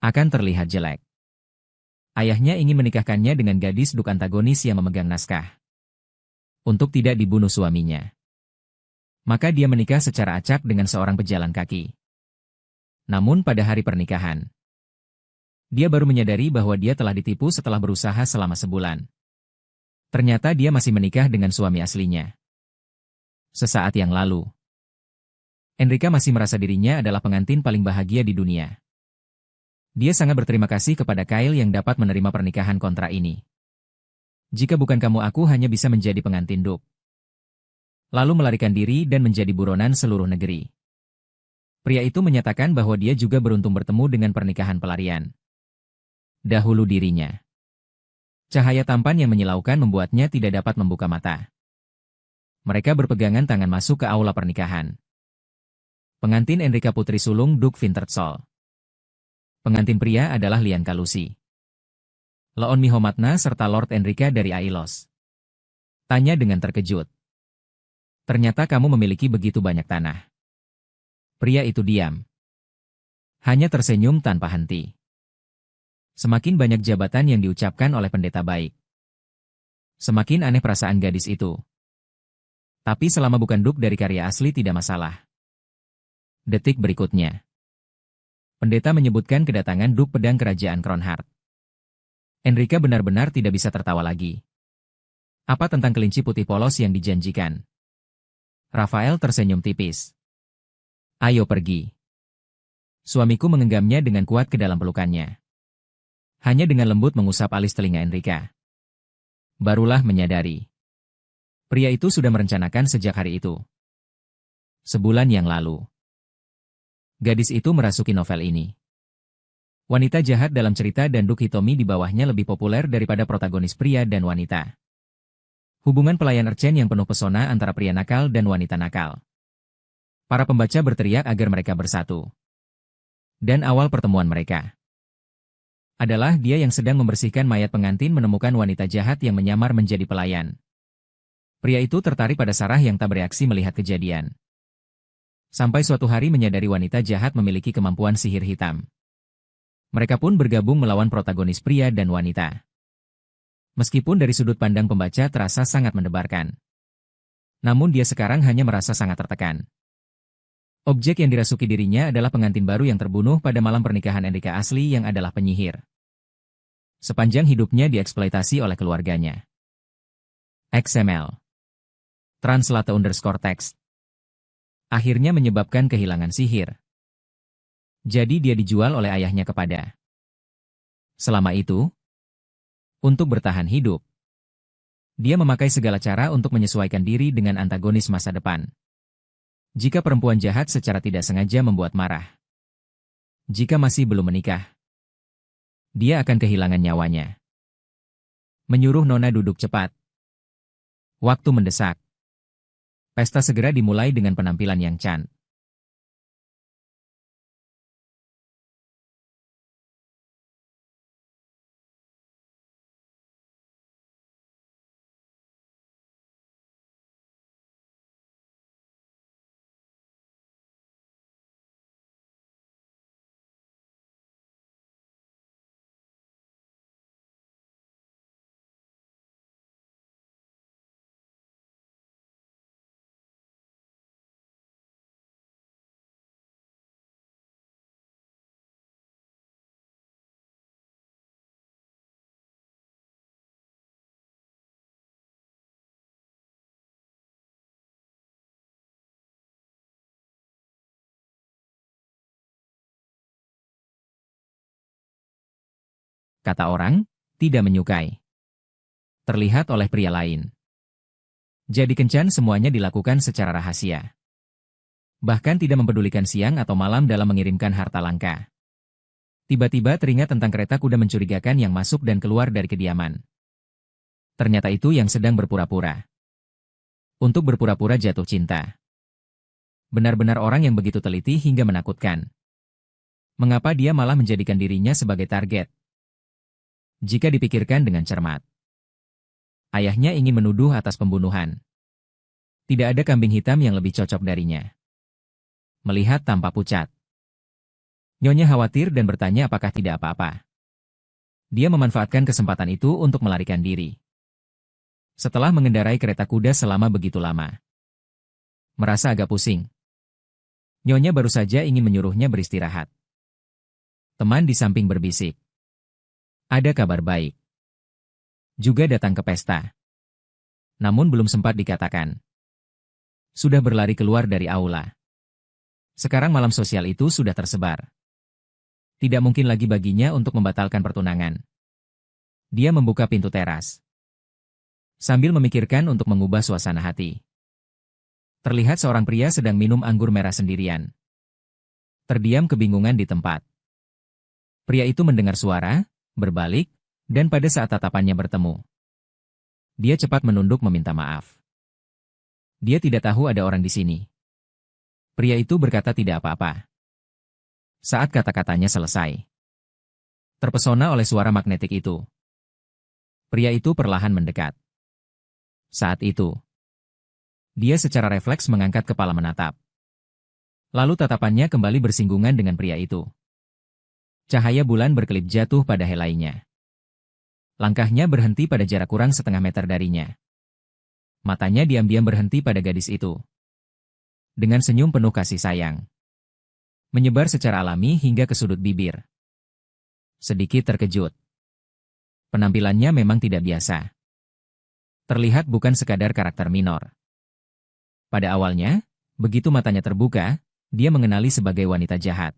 akan terlihat jelek. Ayahnya ingin menikahkannya dengan gadis duk antagonis yang memegang naskah. Untuk tidak dibunuh suaminya. Maka dia menikah secara acak dengan seorang pejalan kaki. Namun pada hari pernikahan, dia baru menyadari bahwa dia telah ditipu setelah berusaha selama sebulan. Ternyata dia masih menikah dengan suami aslinya. Sesaat yang lalu, Enrika masih merasa dirinya adalah pengantin paling bahagia di dunia. Dia sangat berterima kasih kepada Kyle yang dapat menerima pernikahan kontra ini. Jika bukan kamu, aku hanya bisa menjadi pengantin Duk. Lalu melarikan diri dan menjadi buronan seluruh negeri. Pria itu menyatakan bahwa dia juga beruntung bertemu dengan pernikahan pelarian. Dahulu dirinya. Cahaya tampan yang menyilaukan membuatnya tidak dapat membuka mata. Mereka berpegangan tangan masuk ke aula pernikahan. Pengantin Enrika Putri Sulung Duk Vintertsol. Pengantin pria adalah Lian Kalusi. Leon Mihomatna serta Lord Enrika dari Ailos. Tanya dengan terkejut. Ternyata kamu memiliki begitu banyak tanah. Pria itu diam. Hanya tersenyum tanpa henti. Semakin banyak jabatan yang diucapkan oleh pendeta baik. Semakin aneh perasaan gadis itu. Tapi selama bukan Duk dari karya asli tidak masalah. Detik berikutnya. Pendeta menyebutkan kedatangan Duk pedang kerajaan Kronhardt. Enrika benar-benar tidak bisa tertawa lagi. Apa tentang kelinci putih polos yang dijanjikan? Rafael tersenyum tipis. Ayo pergi. Suamiku menggenggamnya dengan kuat ke dalam pelukannya. Hanya dengan lembut mengusap alis telinga Enrika. Barulah menyadari. Pria itu sudah merencanakan sejak hari itu. Sebulan yang lalu. Gadis itu merasuki novel ini. Wanita jahat dalam cerita dan Duk Hitomi di bawahnya lebih populer daripada protagonis pria dan wanita. Hubungan pelayan Erchen yang penuh pesona antara pria nakal dan wanita nakal. Para pembaca berteriak agar mereka bersatu. Dan awal pertemuan mereka adalah dia yang sedang membersihkan mayat pengantin menemukan wanita jahat yang menyamar menjadi pelayan. Pria itu tertarik pada Sarah yang tak bereaksi melihat kejadian. Sampai suatu hari menyadari wanita jahat memiliki kemampuan sihir hitam. Mereka pun bergabung melawan protagonis pria dan wanita. Meskipun dari sudut pandang pembaca terasa sangat mendebarkan. Namun dia sekarang hanya merasa sangat tertekan. Objek yang dirasuki dirinya adalah pengantin baru yang terbunuh pada malam pernikahan Enrika asli yang adalah penyihir. Sepanjang hidupnya dieksploitasi oleh keluarganya. XML. Translate_text. Akhirnya menyebabkan kehilangan sihir. Jadi dia dijual oleh ayahnya kepada. Selama itu, untuk bertahan hidup, dia memakai segala cara untuk menyesuaikan diri dengan antagonis masa depan. Jika perempuan jahat secara tidak sengaja membuat marah. Jika masih belum menikah, dia akan kehilangan nyawanya. Menyuruh Nona duduk cepat. Waktu mendesak. Pesta segera dimulai dengan penampilan yang cantik. Kata orang, tidak menyukai. Terlihat oleh pria lain. Jadi kencan semuanya dilakukan secara rahasia. Bahkan tidak mempedulikan siang atau malam dalam mengirimkan harta langka. Tiba-tiba teringat tentang kereta kuda mencurigakan yang masuk dan keluar dari kediaman. Ternyata itu yang sedang berpura-pura. Untuk berpura-pura jatuh cinta. Benar-benar orang yang begitu teliti hingga menakutkan. Mengapa dia malah menjadikan dirinya sebagai target? Jika dipikirkan dengan cermat. Ayahnya ingin menuduh atas pembunuhan. Tidak ada kambing hitam yang lebih cocok darinya. Melihat tampak pucat. Nyonya khawatir dan bertanya apakah tidak apa-apa. Dia memanfaatkan kesempatan itu untuk melarikan diri. Setelah mengendarai kereta kuda selama begitu lama, merasa agak pusing. Nyonya baru saja ingin menyuruhnya beristirahat. Teman di samping berbisik. Ada kabar baik. Juga datang ke pesta. Namun belum sempat dikatakan. Sudah berlari keluar dari aula. Sekarang malam sosial itu sudah tersebar. Tidak mungkin lagi baginya untuk membatalkan pertunangan. Dia membuka pintu teras. Sambil memikirkan untuk mengubah suasana hati. Terlihat seorang pria sedang minum anggur merah sendirian. Terdiam kebingungan di tempat. Pria itu mendengar suara, berbalik, dan pada saat tatapannya bertemu, dia cepat menunduk meminta maaf. Dia tidak tahu ada orang di sini. Pria itu berkata tidak apa-apa. Saat kata-katanya selesai, terpesona oleh suara magnetik itu, pria itu perlahan mendekat. Saat itu, dia secara refleks mengangkat kepala menatap. Lalu tatapannya kembali bersinggungan dengan pria itu. Cahaya bulan berkelip jatuh pada helainya. Langkahnya berhenti pada jarak kurang setengah meter darinya. Matanya diam-diam berhenti pada gadis itu. Dengan senyum penuh kasih sayang. Menyebar secara alami hingga ke sudut bibir. Sedikit terkejut. Penampilannya memang tidak biasa. Terlihat bukan sekadar karakter minor. Pada awalnya, begitu matanya terbuka, dia mengenali sebagai wanita jahat.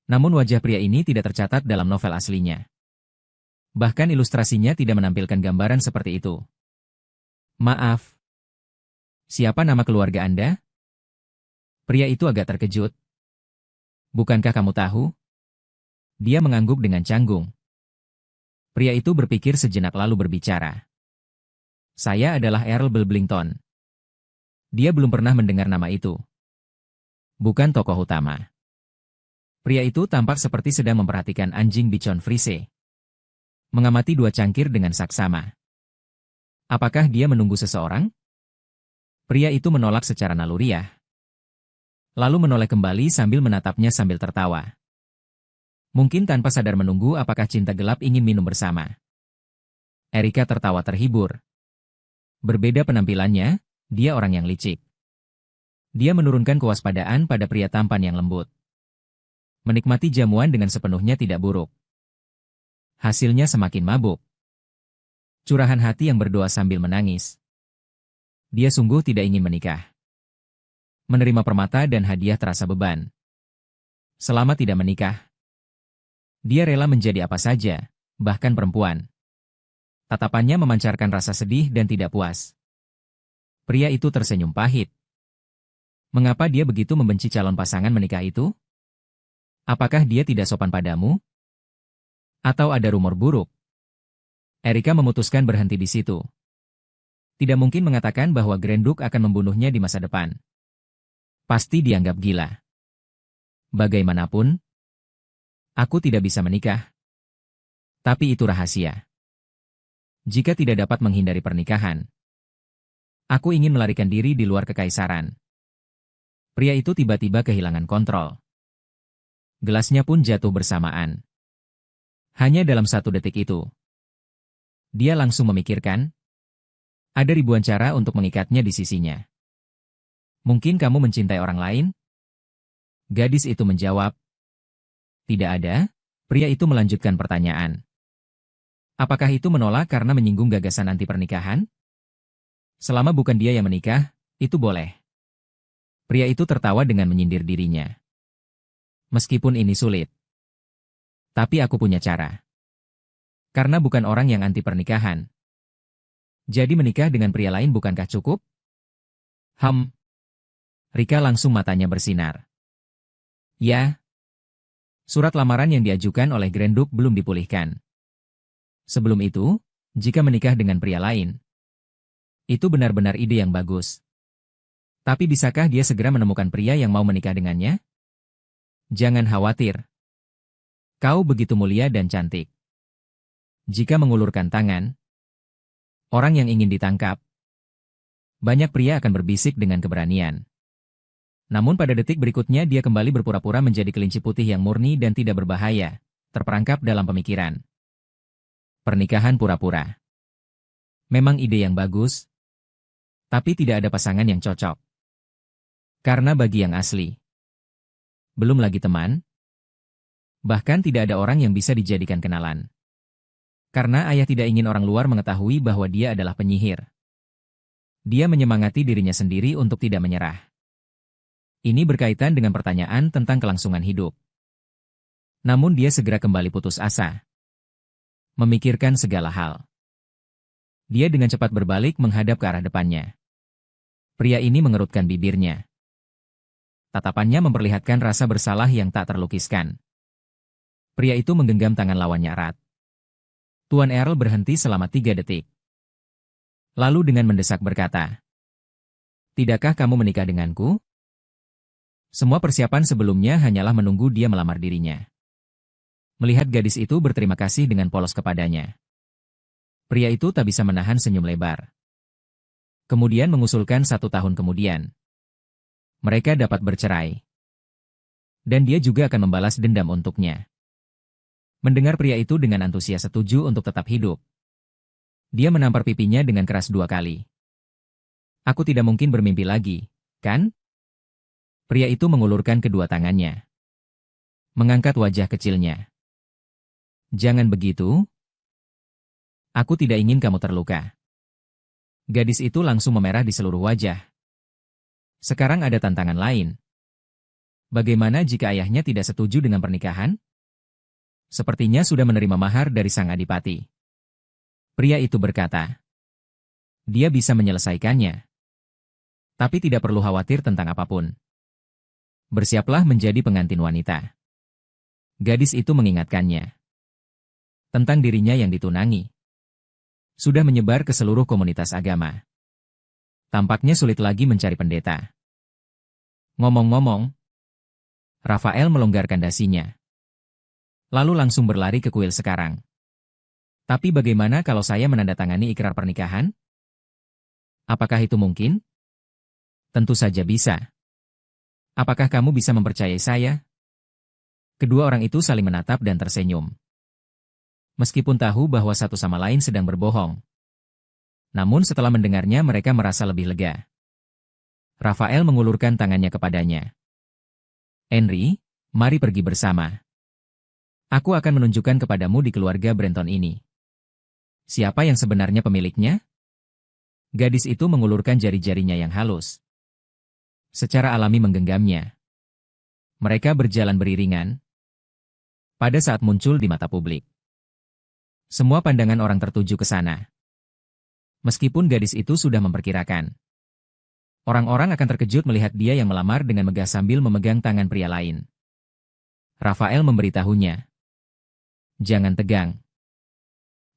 Namun wajah pria ini tidak tercatat dalam novel aslinya. Bahkan ilustrasinya tidak menampilkan gambaran seperti itu. Maaf. Siapa nama keluarga Anda? Pria itu agak terkejut. Bukankah kamu tahu? Dia mengangguk dengan canggung. Pria itu berpikir sejenak lalu berbicara. Saya adalah Earl Belblington. Dia belum pernah mendengar nama itu. Bukan tokoh utama. Pria itu tampak seperti sedang memperhatikan anjing Bichon Frise. Mengamati dua cangkir dengan saksama. Apakah dia menunggu seseorang? Pria itu menolak secara naluriah. Lalu menoleh kembali sambil menatapnya sambil tertawa. Mungkin tanpa sadar menunggu apakah cinta gelap ingin minum bersama. Erika tertawa terhibur. Berbeda penampilannya, dia orang yang licik. Dia menurunkan kewaspadaan pada pria tampan yang lembut. Menikmati jamuan dengan sepenuhnya tidak buruk. Hasilnya semakin mabuk. Curahan hati yang berdoa sambil menangis. Dia sungguh tidak ingin menikah. Menerima permata dan hadiah terasa beban. Selama tidak menikah, dia rela menjadi apa saja, bahkan perempuan. Tatapannya memancarkan rasa sedih dan tidak puas. Pria itu tersenyum pahit. Mengapa dia begitu membenci calon pasangan menikah itu? Apakah dia tidak sopan padamu? Atau ada rumor buruk? Erika memutuskan berhenti di situ. Tidak mungkin mengatakan bahwa Granduk akan membunuhnya di masa depan. Pasti dianggap gila. Bagaimanapun, aku tidak bisa menikah. Tapi itu rahasia. Jika tidak dapat menghindari pernikahan, aku ingin melarikan diri di luar kekaisaran. Pria itu tiba-tiba kehilangan kontrol. Gelasnya pun jatuh bersamaan. Hanya dalam 1 detik itu, dia langsung memikirkan, ada ribuan cara untuk mengikatnya di sisinya. Mungkin kamu mencintai orang lain? Gadis itu menjawab. Tidak ada. Pria itu melanjutkan pertanyaan. Apakah itu menolak karena menyinggung gagasan anti pernikahan? Selama bukan dia yang menikah, itu boleh. Pria itu tertawa dengan menyindir dirinya. Meskipun ini sulit. Tapi aku punya cara. Karena bukan orang yang anti pernikahan. Jadi menikah dengan pria lain bukankah cukup? Rika langsung matanya bersinar. Ya. Surat lamaran yang diajukan oleh Granduk belum dipulihkan. Sebelum itu, jika menikah dengan pria lain, itu benar-benar ide yang bagus. Tapi bisakah dia segera menemukan pria yang mau menikah dengannya? Jangan khawatir. Kau begitu mulia dan cantik. Jika mengulurkan tangan, orang yang ingin ditangkap, banyak pria akan berbisik dengan keberanian. Namun pada detik berikutnya dia kembali berpura-pura menjadi kelinci putih yang murni dan tidak berbahaya, terperangkap dalam pemikiran. Pernikahan pura-pura. Memang ide yang bagus, tapi tidak ada pasangan yang cocok. Karena bagi yang asli, belum lagi teman, bahkan tidak ada orang yang bisa dijadikan kenalan. Karena ayah tidak ingin orang luar mengetahui bahwa dia adalah penyihir. Dia menyemangati dirinya sendiri untuk tidak menyerah. Ini berkaitan dengan pertanyaan tentang kelangsungan hidup. Namun dia segera kembali putus asa. Memikirkan segala hal. Dia dengan cepat berbalik menghadap ke arah depannya. Pria ini mengerutkan bibirnya. Tatapannya memperlihatkan rasa bersalah yang tak terlukiskan. Pria itu menggenggam tangan lawannya erat. Tuan Earl berhenti selama 3 detik. Lalu dengan mendesak berkata, "Tidakkah kamu menikah denganku?" Semua persiapan sebelumnya hanyalah menunggu dia melamar dirinya. Melihat gadis itu berterima kasih dengan polos kepadanya. Pria itu tak bisa menahan senyum lebar. Kemudian mengusulkan 1 tahun kemudian. Mereka dapat bercerai. Dan dia juga akan membalas dendam untuknya. Mendengar pria itu dengan antusias setuju untuk tetap hidup. Dia menampar pipinya dengan keras 2 kali. "Aku tidak mungkin bermimpi lagi, kan?" Pria itu mengulurkan kedua tangannya. Mengangkat wajah kecilnya. "Jangan begitu. Aku tidak ingin kamu terluka." Gadis itu langsung memerah di seluruh wajah. Sekarang ada tantangan lain. Bagaimana jika ayahnya tidak setuju dengan pernikahan? Sepertinya sudah menerima mahar dari sang adipati. Pria itu berkata, dia bisa menyelesaikannya. Tapi tidak perlu khawatir tentang apapun. Bersiaplah menjadi pengantin wanita. Gadis itu mengingatkannya. Tentang dirinya yang ditunangi. Sudah menyebar ke seluruh komunitas agama. Tampaknya sulit lagi mencari pendeta. Ngomong-ngomong, Rafael melonggarkan dasinya. Lalu langsung berlari ke kuil sekarang. Tapi bagaimana kalau saya menandatangani ikrar pernikahan? Apakah itu mungkin? Tentu saja bisa. Apakah kamu bisa mempercayai saya? Kedua orang itu saling menatap dan tersenyum. Meskipun tahu bahwa satu sama lain sedang berbohong. Namun setelah mendengarnya mereka merasa lebih lega. Rafael mengulurkan tangannya kepadanya. "Henry, mari pergi bersama. Aku akan menunjukkan kepadamu di keluarga Brenton ini. Siapa yang sebenarnya pemiliknya?" Gadis itu mengulurkan jari-jarinya yang halus. Secara alami menggenggamnya. Mereka berjalan beriringan. Pada saat muncul di mata publik. Semua pandangan orang tertuju ke sana. Meskipun gadis itu sudah memperkirakan. Orang-orang akan terkejut melihat dia yang melamar dengan megah sambil memegang tangan pria lain. Rafael memberitahunya. "Jangan tegang.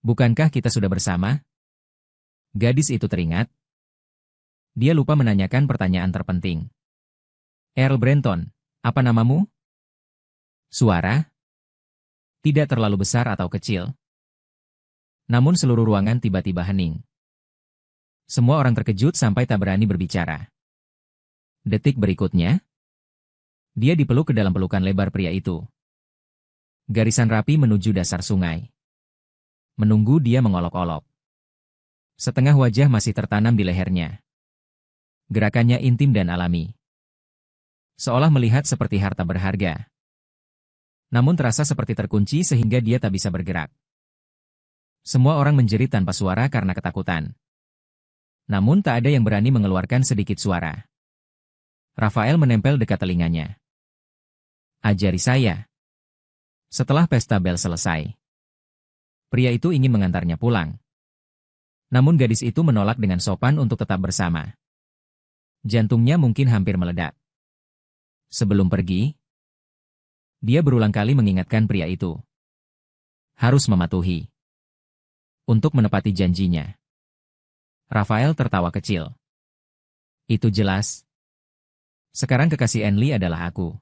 Bukankah kita sudah bersama?" Gadis itu teringat. Dia lupa menanyakan pertanyaan terpenting. "Earl Brenton, apa namamu?" Suara. Tidak terlalu besar atau kecil. Namun seluruh ruangan tiba-tiba hening. Semua orang terkejut sampai tak berani berbicara. Detik berikutnya, dia dipeluk ke dalam pelukan lebar pria itu. Garisan rapi menuju dasar sungai. Menunggu dia mengolok-olok. Setengah wajah masih tertanam di lehernya. Gerakannya intim dan alami. Seolah melihat seperti harta berharga. Namun terasa seperti terkunci sehingga dia tak bisa bergerak. Semua orang menjerit tanpa suara karena ketakutan. Namun tak ada yang berani mengeluarkan sedikit suara. Rafael menempel dekat telinganya. "Ajari saya." Setelah pesta bel selesai. Pria itu ingin mengantarnya pulang. Namun gadis itu menolak dengan sopan untuk tetap bersama. Jantungnya mungkin hampir meledak. Sebelum pergi, dia berulang kali mengingatkan pria itu. Harus mematuhi. Untuk menepati janjinya. Rafael tertawa kecil. "Itu jelas. Sekarang kekasih Enli adalah aku.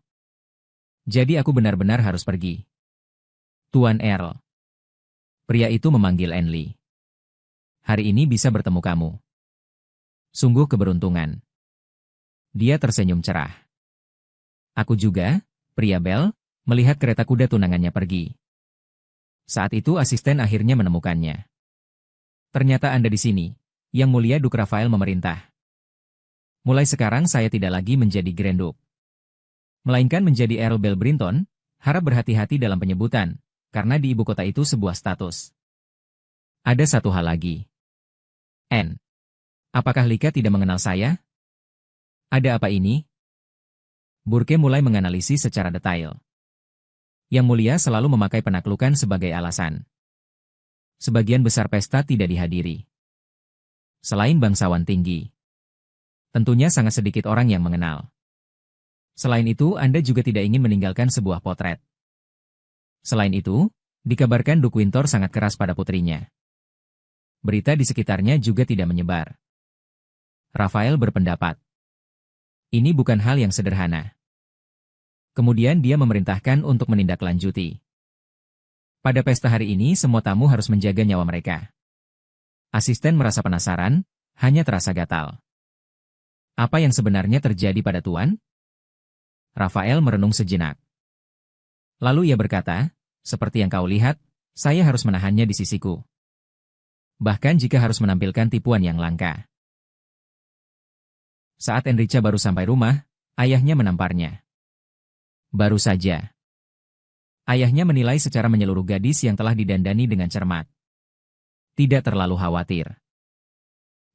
Jadi aku benar-benar harus pergi." "Tuan Earl." Pria itu memanggil Enli. "Hari ini bisa bertemu kamu. Sungguh keberuntungan." Dia tersenyum cerah. Aku juga, pria Bell, melihat kereta kuda tunangannya pergi. Saat itu asisten akhirnya menemukannya. Ternyata Anda di sini, Yang Mulia Duk Rafael memerintah. Mulai sekarang saya tidak lagi menjadi Grand Duke, melainkan menjadi Earl Bell Brinton. Harap berhati-hati dalam penyebutan, karena di ibu kota itu sebuah status. Ada satu hal lagi. N. Apakah Lika tidak mengenal saya? Ada apa ini? Burke mulai menganalisis secara detail. Yang Mulia selalu memakai penaklukan sebagai alasan. Sebagian besar pesta tidak dihadiri. Selain bangsawan tinggi, tentunya sangat sedikit orang yang mengenal. Selain itu, Anda juga tidak ingin meninggalkan sebuah potret. Selain itu, dikabarkan Duke Winter sangat keras pada putrinya. Berita di sekitarnya juga tidak menyebar. Rafael berpendapat, ini bukan hal yang sederhana. Kemudian dia memerintahkan untuk menindaklanjuti. Pada pesta hari ini semua tamu harus menjaga nyawa mereka. Asisten merasa penasaran, hanya terasa gatal. Apa yang sebenarnya terjadi pada Tuan? Rafael merenung sejenak. Lalu ia berkata, seperti yang kau lihat, saya harus menahannya di sisiku. Bahkan jika harus menampilkan tipuan yang langka. Saat Enrica baru sampai rumah, ayahnya menamparnya. Baru saja. Ayahnya menilai secara menyeluruh gadis yang telah didandani dengan cermat. Tidak terlalu khawatir.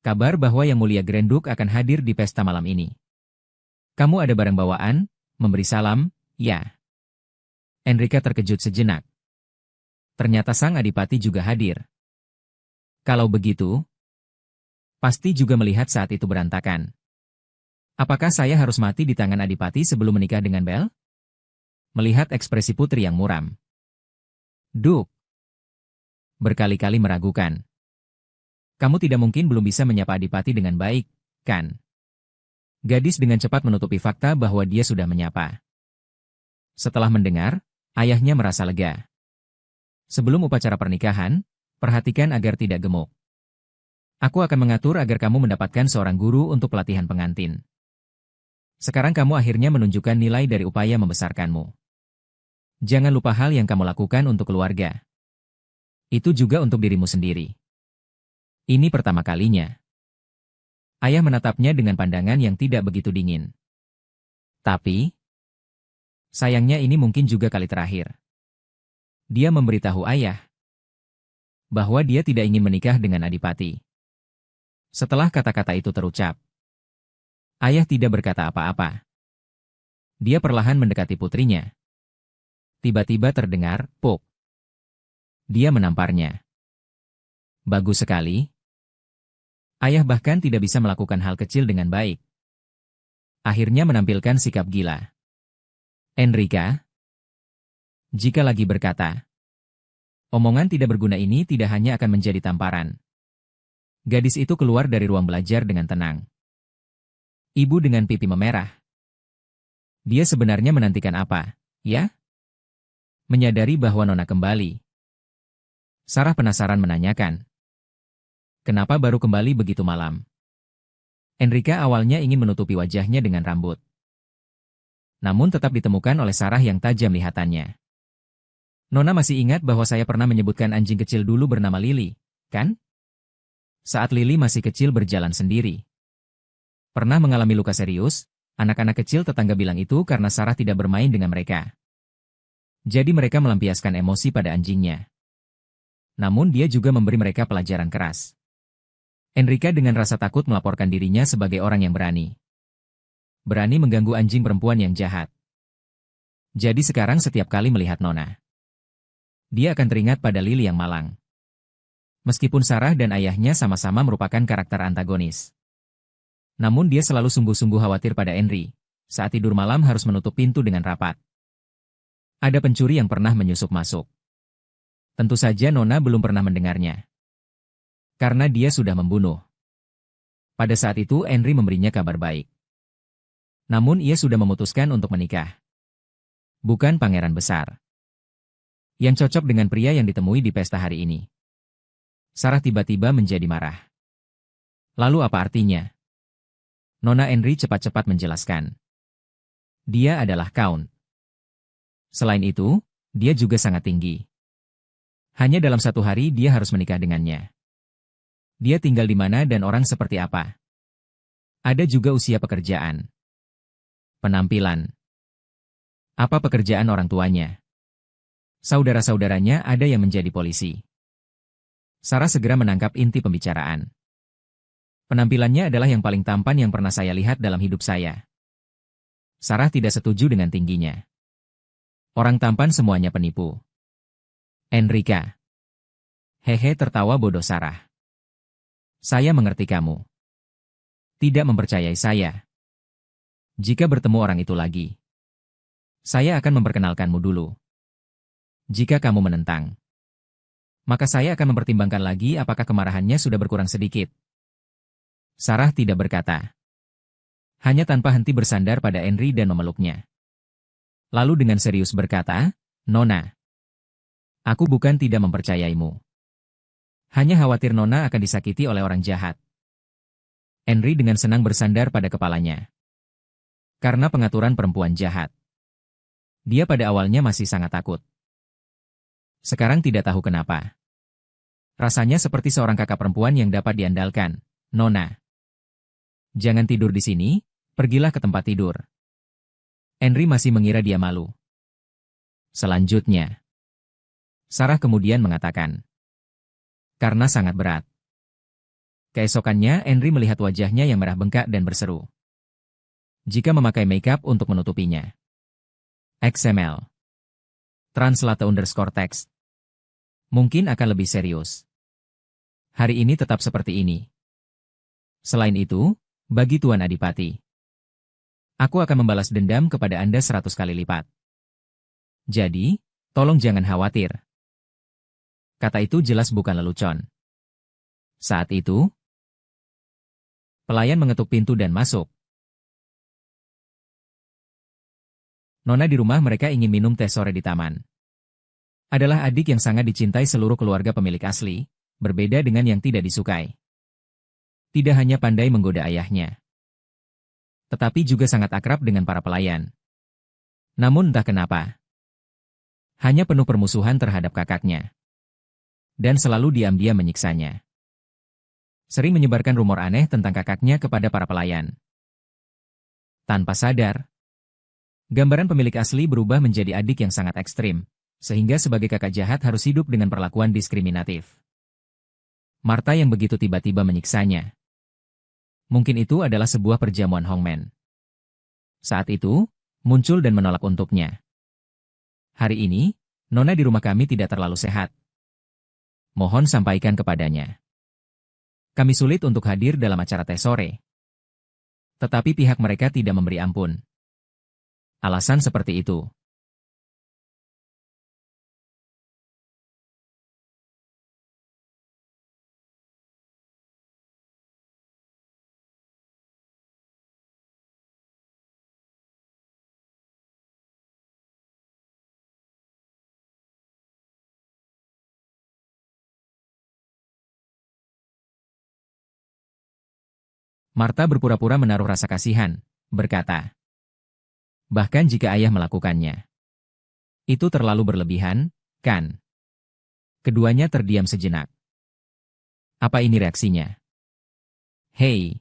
Kabar bahwa Yang Mulia Grand Duke akan hadir di pesta malam ini. Kamu ada barang bawaan? Memberi salam, ya. Enrica terkejut sejenak. Ternyata sang adipati juga hadir. Kalau begitu, pasti juga melihat saat itu berantakan. Apakah saya harus mati di tangan adipati sebelum menikah dengan Belle? Melihat ekspresi putri yang muram. Duke berkali-kali meragukan. Kamu tidak mungkin belum bisa menyapa adipati dengan baik, kan? Gadis dengan cepat menutupi fakta bahwa dia sudah menyapa. Setelah mendengar, ayahnya merasa lega. Sebelum upacara pernikahan, perhatikan agar tidak gemuk. Aku akan mengatur agar kamu mendapatkan seorang guru untuk pelatihan pengantin. Sekarang kamu akhirnya menunjukkan nilai dari upaya membesarkanmu. Jangan lupa hal yang kamu lakukan untuk keluarga. Itu juga untuk dirimu sendiri. Ini pertama kalinya. Ayah menatapnya dengan pandangan yang tidak begitu dingin. Tapi, sayangnya ini mungkin juga kali terakhir. Dia memberitahu ayah bahwa dia tidak ingin menikah dengan adipati. Setelah kata-kata itu terucap, ayah tidak berkata apa-apa. Dia perlahan mendekati putrinya. Tiba-tiba terdengar, puk. Dia menamparnya. Bagus sekali. Ayah bahkan tidak bisa melakukan hal kecil dengan baik. Akhirnya menampilkan sikap gila. Enrica, jika lagi berkata, omongan tidak berguna ini tidak hanya akan menjadi tamparan. Gadis itu keluar dari ruang belajar dengan tenang. Ibu dengan pipi memerah. Dia sebenarnya menantikan apa, ya? Menyadari bahwa Nona kembali. Sarah penasaran menanyakan. Kenapa baru kembali begitu malam? Enrica awalnya ingin menutupi wajahnya dengan rambut. Namun tetap ditemukan oleh Sarah yang tajam lihatannya. Nona masih ingat bahwa saya pernah menyebutkan anjing kecil dulu bernama Lily, kan? Saat Lily masih kecil berjalan sendiri. Pernah mengalami luka serius, anak-anak kecil tetangga bilang itu karena Sarah tidak bermain dengan mereka. Jadi mereka melampiaskan emosi pada anjingnya. Namun dia juga memberi mereka pelajaran keras. Enrica dengan rasa takut melaporkan dirinya sebagai orang yang berani. Berani mengganggu anjing perempuan yang jahat. Jadi sekarang setiap kali melihat Nona, dia akan teringat pada Lily yang malang. Meskipun Sarah dan ayahnya sama-sama merupakan karakter antagonis. Namun dia selalu sungguh-sungguh khawatir pada Henry. Saat tidur malam harus menutup pintu dengan rapat. Ada pencuri yang pernah menyusup masuk. Tentu saja Nona belum pernah mendengarnya. Karena dia sudah membunuh. Pada saat itu Henry memberinya kabar baik. Namun ia sudah memutuskan untuk menikah. Bukan pangeran besar. Yang cocok dengan pria yang ditemui di pesta hari ini. Sarah tiba-tiba menjadi marah. Lalu apa artinya? Nona Henry cepat-cepat menjelaskan. Dia adalah Count. Selain itu, dia juga sangat tinggi. Hanya dalam 1 hari dia harus menikah dengannya. Dia tinggal di mana dan orang seperti apa. Ada juga usia pekerjaan. Penampilan. Apa pekerjaan orang tuanya? Saudara-saudaranya ada yang menjadi polisi. Sarah segera menangkap inti pembicaraan. Penampilannya adalah yang paling tampan yang pernah saya lihat dalam hidup saya. Sarah tidak setuju dengan tingginya. Orang tampan semuanya penipu. Enrika. Hehe, tertawa bodoh Sarah. Saya mengerti kamu. Tidak mempercayai saya. Jika bertemu orang itu lagi, saya akan memperkenalkanmu dulu. Jika kamu menentang, maka saya akan mempertimbangkan lagi apakah kemarahannya sudah berkurang sedikit. Sarah tidak berkata. Hanya tanpa henti bersandar pada Henry dan memeluknya. Lalu dengan serius berkata, Nona, aku bukan tidak mempercayaimu. Hanya khawatir Nona akan disakiti oleh orang jahat. Henry dengan senang bersandar pada kepalanya. Karena pengaturan perempuan jahat. Dia pada awalnya masih sangat takut. Sekarang tidak tahu kenapa. Rasanya seperti seorang kakak perempuan yang dapat diandalkan. Nona, jangan tidur di sini, pergilah ke tempat tidur. Henry masih mengira dia malu. Selanjutnya, Sarah kemudian mengatakan, karena sangat berat. Keesokannya Henry melihat wajahnya yang merah bengkak dan berseru. Jika memakai makeup untuk menutupinya. XML. Translate_text. Mungkin akan lebih serius. Hari ini tetap seperti ini. Selain itu, bagi Tuan Adipati, aku akan membalas dendam kepada Anda 100 kali lipat. Jadi, tolong jangan khawatir. Kata itu jelas bukan lelucon. Saat itu, pelayan mengetuk pintu dan masuk. Nona di rumah mereka ingin minum teh sore di taman. Adalah adik yang sangat dicintai seluruh keluarga pemilik asli, berbeda dengan yang tidak disukai. Tidak hanya pandai menggoda ayahnya, tetapi juga sangat akrab dengan para pelayan. Namun entah kenapa, hanya penuh permusuhan terhadap kakaknya. Dan selalu diam-diam menyiksanya. Sering menyebarkan rumor aneh tentang kakaknya kepada para pelayan. Tanpa sadar, gambaran pemilik asli berubah menjadi adik yang sangat ekstrim, sehingga sebagai kakak jahat harus hidup dengan perlakuan diskriminatif. Martha yang begitu tiba-tiba menyiksanya. Mungkin itu adalah sebuah perjamuan Hongmen. Saat itu, muncul dan menolak untuknya. Hari ini, Nona di rumah kami tidak terlalu sehat. Mohon sampaikan kepadanya. Kami sulit untuk hadir dalam acara teh sore. Tetapi pihak mereka tidak memberi ampun. Alasan seperti itu. Martha berpura-pura menaruh rasa kasihan, berkata. Bahkan jika ayah melakukannya. Itu terlalu berlebihan, kan? Keduanya terdiam sejenak. Apa ini reaksinya? Hei,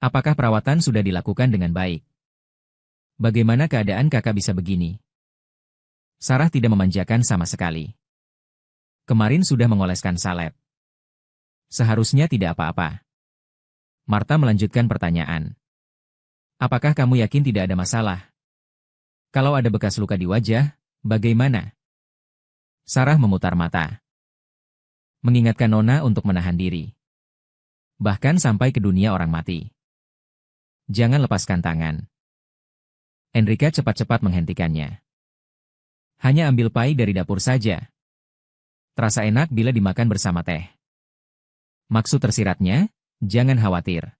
apakah perawatan sudah dilakukan dengan baik? Bagaimana keadaan kakak bisa begini? Sarah tidak memanjakan sama sekali. Kemarin sudah mengoleskan salep. Seharusnya tidak apa-apa. Martha melanjutkan pertanyaan. Apakah kamu yakin tidak ada masalah? Kalau ada bekas luka di wajah, bagaimana? Sarah memutar mata. Mengingatkan Nona untuk menahan diri. Bahkan sampai ke dunia orang mati. Jangan lepaskan tangan. Enrika cepat-cepat menghentikannya. Hanya ambil pai dari dapur saja. Terasa enak bila dimakan bersama teh. Maksud tersiratnya, jangan khawatir.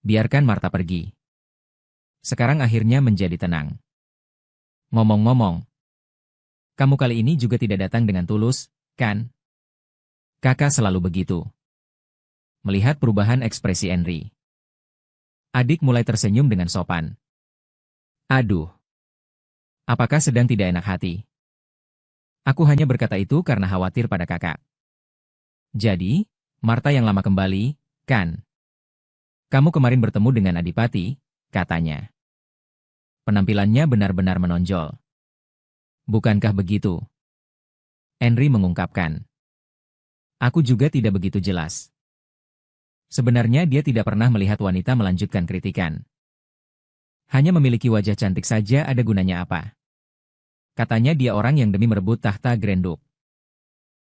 Biarkan Martha pergi. Sekarang akhirnya menjadi tenang. Ngomong-ngomong, kamu kali ini juga tidak datang dengan tulus, kan? Kakak selalu begitu. Melihat perubahan ekspresi Henry, adik mulai tersenyum dengan sopan. Aduh, apakah sedang tidak enak hati? Aku hanya berkata itu karena khawatir pada kakak. Jadi, Marta yang lama kembali, kan? Kamu kemarin bertemu dengan Adipati, katanya. Penampilannya benar-benar menonjol. Bukankah begitu? Henry mengungkapkan. Aku juga tidak begitu jelas. Sebenarnya dia tidak pernah melihat wanita melanjutkan kritikan. Hanya memiliki wajah cantik saja ada gunanya apa? Katanya dia orang yang demi merebut tahta Grand Duke.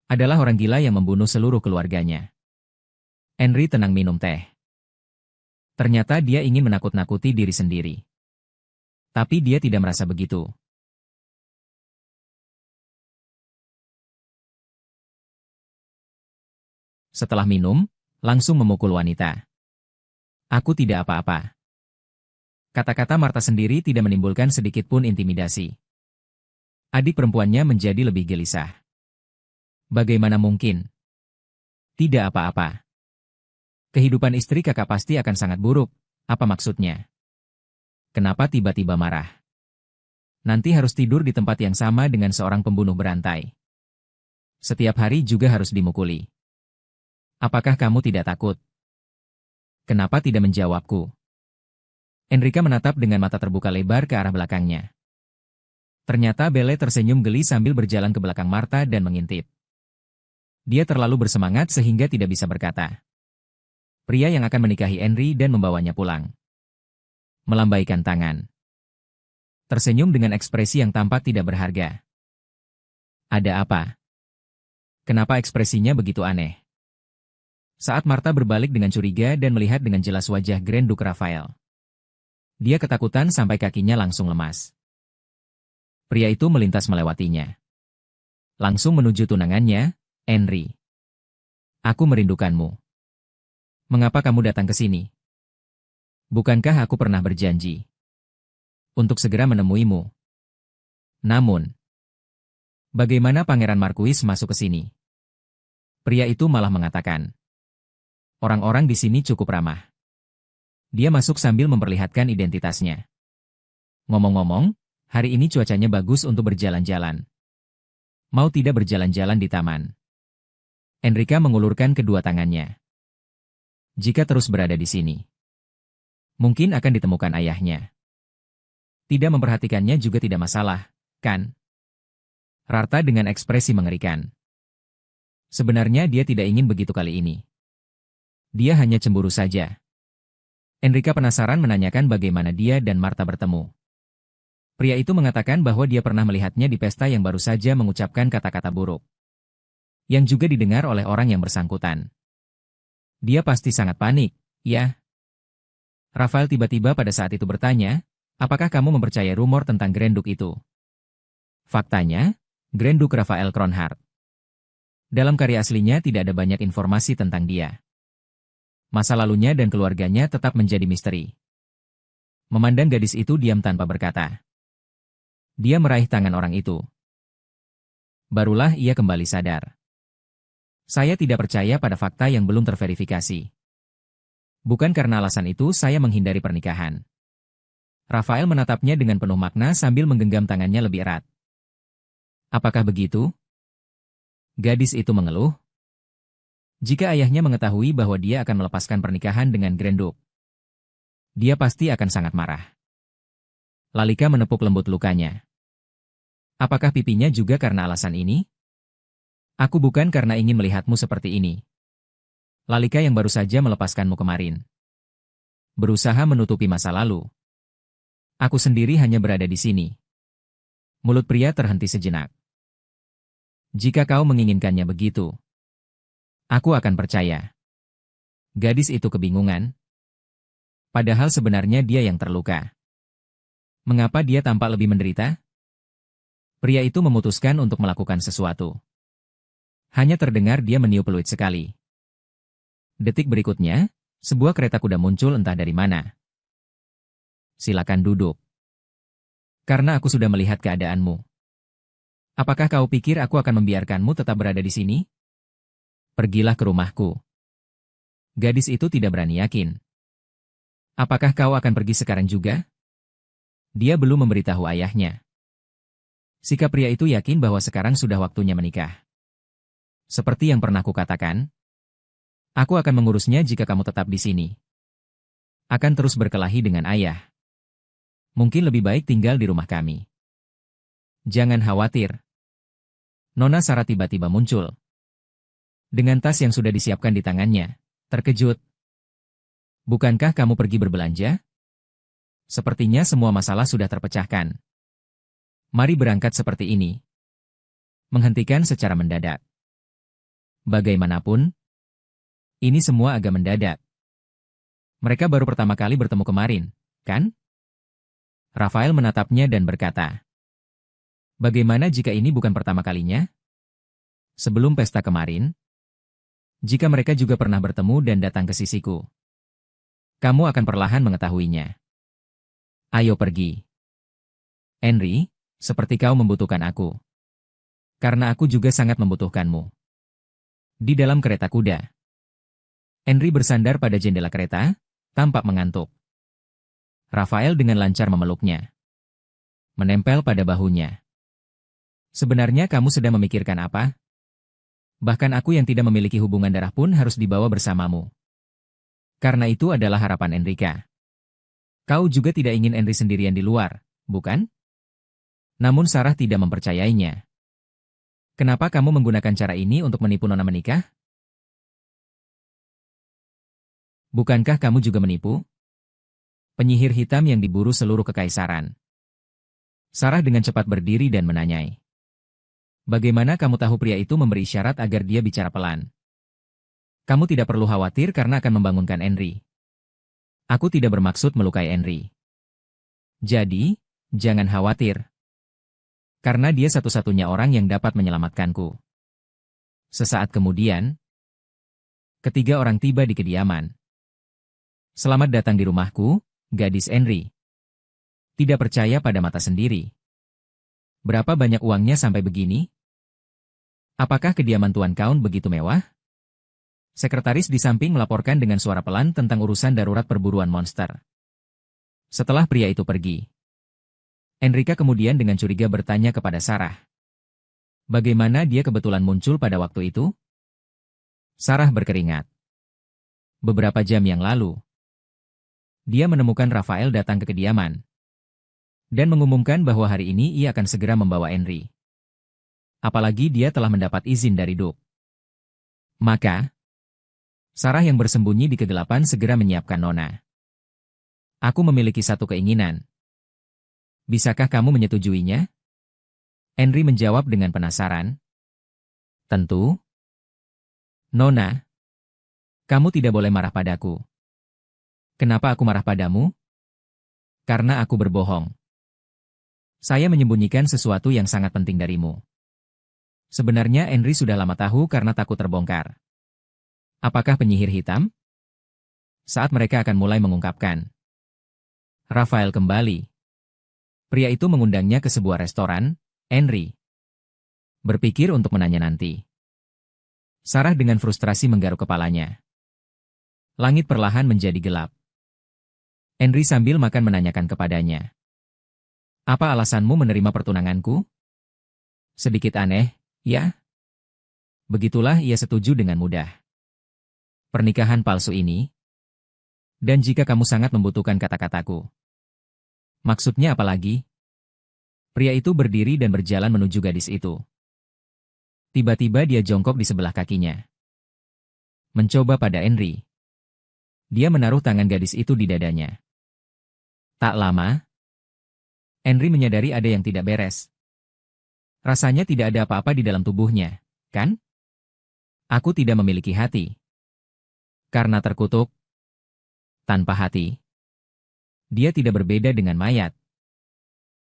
Adalah orang gila yang membunuh seluruh keluarganya. Henry tenang minum teh. Ternyata dia ingin menakut-nakuti diri sendiri. Tapi dia tidak merasa begitu. Setelah minum, langsung memukul wanita. Aku tidak apa-apa. Kata-kata Marta sendiri tidak menimbulkan sedikit pun intimidasi. Adik perempuannya menjadi lebih gelisah. Bagaimana mungkin? Tidak apa-apa. Kehidupan istri kakak pasti akan sangat buruk. Apa maksudnya? Kenapa tiba-tiba marah? Nanti harus tidur di tempat yang sama dengan seorang pembunuh berantai. Setiap hari juga harus dimukuli. Apakah kamu tidak takut? Kenapa tidak menjawabku? Enrika menatap dengan mata terbuka lebar ke arah belakangnya. Ternyata Belle tersenyum geli sambil berjalan ke belakang Marta dan mengintip. Dia terlalu bersemangat sehingga tidak bisa berkata. Pria yang akan menikahi Henry dan membawanya pulang. Melambaikan tangan. Tersenyum dengan ekspresi yang tampak tidak berharga. Ada apa? Kenapa ekspresinya begitu aneh? Saat Marta berbalik dengan curiga dan melihat dengan jelas wajah Grand Duke Raphael. Dia ketakutan sampai kakinya langsung lemas. Pria itu melintas melewatinya. Langsung menuju tunangannya, Henry. Aku merindukanmu. Mengapa kamu datang ke sini? Bukankah aku pernah berjanji untuk segera menemuimu? Namun, bagaimana Pangeran Marquis masuk ke sini? Pria itu malah mengatakan, orang-orang di sini cukup ramah. Dia masuk sambil memperlihatkan identitasnya. Ngomong-ngomong, hari ini cuacanya bagus untuk berjalan-jalan. Mau tidak berjalan-jalan di taman? Enrika mengulurkan kedua tangannya. Jika terus berada di sini, mungkin akan ditemukan ayahnya. Tidak memperhatikannya juga tidak masalah, kan? Rarta dengan ekspresi mengerikan. Sebenarnya dia tidak ingin begitu kali ini. Dia hanya cemburu saja. Enrika penasaran menanyakan bagaimana dia dan Marta bertemu. Pria itu mengatakan bahwa dia pernah melihatnya di pesta yang baru saja mengucapkan kata-kata buruk. Yang juga didengar oleh orang yang bersangkutan. Dia pasti sangat panik, ya? Raphael tiba-tiba pada saat itu bertanya, apakah kamu mempercayai rumor tentang Grand Duke itu? Faktanya, Grand Duke Raphael Kronhard. Dalam karya aslinya tidak ada banyak informasi tentang dia. Masa lalunya dan keluarganya tetap menjadi misteri. Memandang gadis itu diam tanpa berkata. Dia meraih tangan orang itu. Barulah ia kembali sadar. Saya tidak percaya pada fakta yang belum terverifikasi. Bukan karena alasan itu saya menghindari pernikahan. Raphael menatapnya dengan penuh makna sambil menggenggam tangannya lebih erat. Apakah begitu? Gadis itu mengeluh. Jika ayahnya mengetahui bahwa dia akan melepaskan pernikahan dengan Grand Duke, dia pasti akan sangat marah. Lalika menepuk lembut lukanya. Apakah pipinya juga karena alasan ini? Aku bukan karena ingin melihatmu seperti ini. Lalika yang baru saja melepaskanmu kemarin. Berusaha menutupi masa lalu. Aku sendiri hanya berada di sini. Mulut pria terhenti sejenak. Jika kau menginginkannya begitu, aku akan percaya. Gadis itu kebingungan. Padahal sebenarnya dia yang terluka. Mengapa dia tampak lebih menderita? Pria itu memutuskan untuk melakukan sesuatu. Hanya terdengar dia meniup peluit sekali. Detik berikutnya, sebuah kereta kuda muncul entah dari mana. Silakan duduk. Karena aku sudah melihat keadaanmu. Apakah kau pikir aku akan membiarkanmu tetap berada di sini? Pergilah ke rumahku. Gadis itu tidak berani yakin. Apakah kau akan pergi sekarang juga? Dia belum memberitahu ayahnya. Sikap pria itu yakin bahwa sekarang sudah waktunya menikah. Seperti yang pernah kukatakan, aku akan mengurusnya jika kamu tetap di sini. Akan terus berkelahi dengan ayah. Mungkin lebih baik tinggal di rumah kami. Jangan khawatir. Nona Sarah tiba-tiba muncul. Dengan tas yang sudah disiapkan di tangannya, terkejut. Bukankah kamu pergi berbelanja? Sepertinya semua masalah sudah terpecahkan. Mari berangkat seperti ini. Menghentikan secara mendadak. Bagaimanapun, ini semua agak mendadak. Mereka baru pertama kali bertemu kemarin, kan? Rafael menatapnya dan berkata, bagaimana jika ini bukan pertama kalinya? Sebelum pesta kemarin, jika mereka juga pernah bertemu dan datang ke sisiku, kamu akan perlahan mengetahuinya. Ayo pergi. Henry, seperti kau membutuhkan aku. Karena aku juga sangat membutuhkanmu. Di dalam kereta kuda. Henry bersandar pada jendela kereta, tampak mengantuk. Rafael dengan lancar memeluknya. Menempel pada bahunya. Sebenarnya kamu sedang memikirkan apa? Bahkan aku yang tidak memiliki hubungan darah pun harus dibawa bersamamu. Karena itu adalah harapan Enrika. Kau juga tidak ingin Henry sendirian di luar, bukan? Namun Sarah tidak mempercayainya. Kenapa kamu menggunakan cara ini untuk menipu Nona menikah? Bukankah kamu juga menipu? Penyihir hitam yang diburu seluruh kekaisaran. Sarah dengan cepat berdiri dan menanyai. Bagaimana kamu tahu pria itu memberi isyarat agar dia bicara pelan? Kamu tidak perlu khawatir karena akan membangunkan Henry. Aku tidak bermaksud melukai Henry. Jadi, jangan khawatir. Karena dia satu-satunya orang yang dapat menyelamatkanku. Sesaat kemudian, ketiga orang tiba di kediaman. Selamat datang di rumahku, gadis Henry. Tidak percaya pada mata sendiri. Berapa banyak uangnya sampai begini? Apakah kediaman Tuan Count begitu mewah? Sekretaris di samping melaporkan dengan suara pelan tentang urusan darurat perburuan monster. Setelah pria itu pergi, Enrika kemudian dengan curiga bertanya kepada Sarah. Bagaimana dia kebetulan muncul pada waktu itu? Sarah berkeringat. Beberapa jam yang lalu, dia menemukan Rafael datang ke kediaman dan mengumumkan bahwa hari ini ia akan segera membawa Henry. Apalagi dia telah mendapat izin dari Duke. Maka, Sarah yang bersembunyi di kegelapan segera menyiapkan Nona. Aku memiliki satu keinginan. Bisakah kamu menyetujuinya? Henry menjawab dengan penasaran. Tentu. Nona, kamu tidak boleh marah padaku. Kenapa aku marah padamu? Karena aku berbohong. Saya menyembunyikan sesuatu yang sangat penting darimu. Sebenarnya Henry sudah lama tahu karena takut terbongkar. Apakah penyihir hitam? Saat mereka akan mulai mengungkapkan. Rafael kembali. Pria itu mengundangnya ke sebuah restoran, Henry. Berpikir untuk menanya nanti. Sarah dengan frustrasi menggaruk kepalanya. Langit perlahan menjadi gelap. Henry sambil makan menanyakan kepadanya. Apa alasanmu menerima pertunanganku? Sedikit aneh, ya? Begitulah ia setuju dengan mudah. Pernikahan palsu ini? Dan jika kamu sangat membutuhkan kata-kataku. Maksudnya apa lagi? Pria itu berdiri dan berjalan menuju gadis itu. Tiba-tiba dia jongkok di sebelah kakinya. Mencoba pada Henry. Dia menaruh tangan gadis itu di dadanya. Tak lama, Henry menyadari ada yang tidak beres. Rasanya tidak ada apa-apa di dalam tubuhnya, kan? Aku tidak memiliki hati. Karena terkutuk. Tanpa hati. Dia tidak berbeda dengan mayat.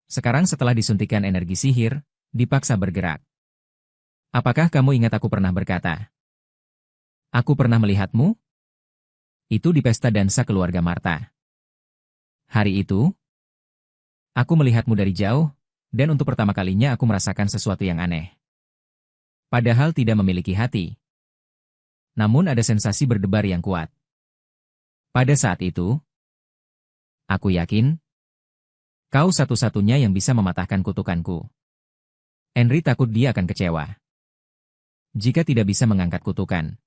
Sekarang setelah disuntikan energi sihir, dipaksa bergerak. Apakah kamu ingat aku pernah berkata? Aku pernah melihatmu? Itu di pesta dansa keluarga Martha. Hari itu, aku melihatmu dari jauh, dan untuk pertama kalinya aku merasakan sesuatu yang aneh. Padahal tidak memiliki hati. Namun ada sensasi berdebar yang kuat. Pada saat itu, aku yakin, Kau satu-satunya yang bisa mematahkan kutukanku. Henry takut dia akan kecewa. Jika tidak bisa mengangkat kutukan,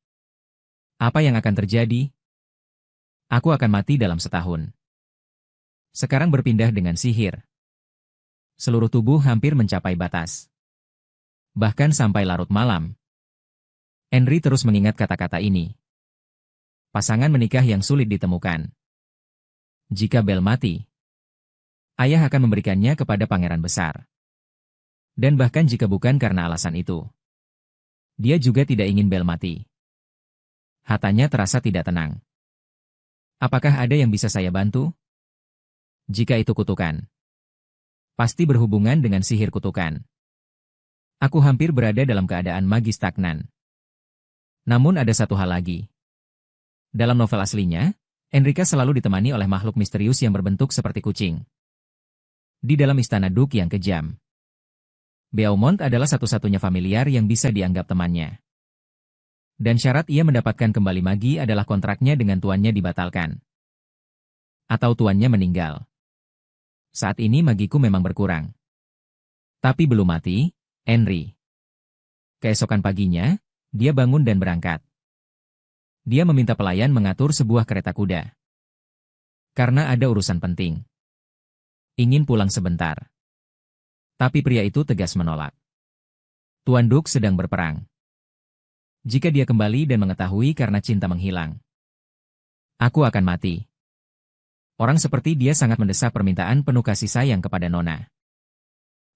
apa yang akan terjadi? Aku akan mati dalam setahun. Sekarang berpindah dengan sihir. Seluruh tubuh hampir mencapai batas. Bahkan sampai larut malam. Henry terus mengingat kata-kata ini. Pasangan menikah yang sulit ditemukan. Jika Belle mati, ayah akan memberikannya kepada pangeran besar. Dan bahkan jika bukan karena alasan itu, dia juga tidak ingin Belle mati. Hatanya terasa tidak tenang. Apakah ada yang bisa saya bantu? Jika itu kutukan, pasti berhubungan dengan sihir kutukan. Aku hampir berada dalam keadaan magis stagnan. Namun ada satu hal lagi. Dalam novel aslinya, Enrika selalu ditemani oleh makhluk misterius yang berbentuk seperti kucing. Di dalam istana Duke yang kejam, Beaumont adalah satu-satunya familiar yang bisa dianggap temannya. Dan syarat ia mendapatkan kembali magi adalah kontraknya dengan tuannya dibatalkan. Atau tuannya meninggal. Saat ini magiku memang berkurang. Tapi belum mati, Henry. Keesokan paginya, dia bangun dan berangkat. Dia meminta pelayan mengatur sebuah kereta kuda. Karena ada urusan penting. Ingin pulang sebentar. Tapi pria itu tegas menolak. Tuan Duke sedang berperang. Jika dia kembali dan mengetahui karena cinta menghilang, aku akan mati. Orang seperti dia sangat mendesak permintaan penuh kasih sayang kepada Nona.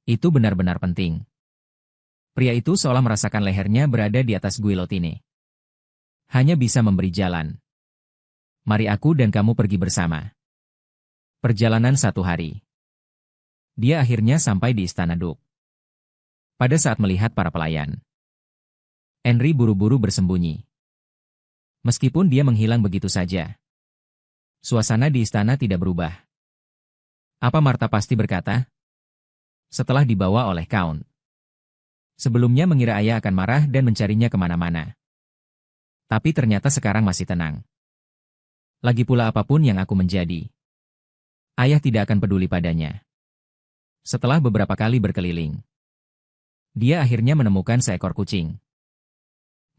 Itu benar-benar penting. Pria itu seolah merasakan lehernya berada di atas guillotine. Hanya bisa memberi jalan. Mari aku dan kamu pergi bersama. Perjalanan 1 hari. Dia akhirnya sampai di istana Duke. Pada saat melihat para pelayan, Henry buru-buru bersembunyi. Meskipun dia menghilang begitu saja, suasana di istana tidak berubah. Apa Martha pasti berkata? Setelah dibawa oleh Count. Sebelumnya mengira ayah akan marah dan mencarinya kemana-mana. Tapi ternyata sekarang masih tenang. Lagi pula apapun yang aku menjadi, ayah tidak akan peduli padanya. Setelah beberapa kali berkeliling, dia akhirnya menemukan seekor kucing.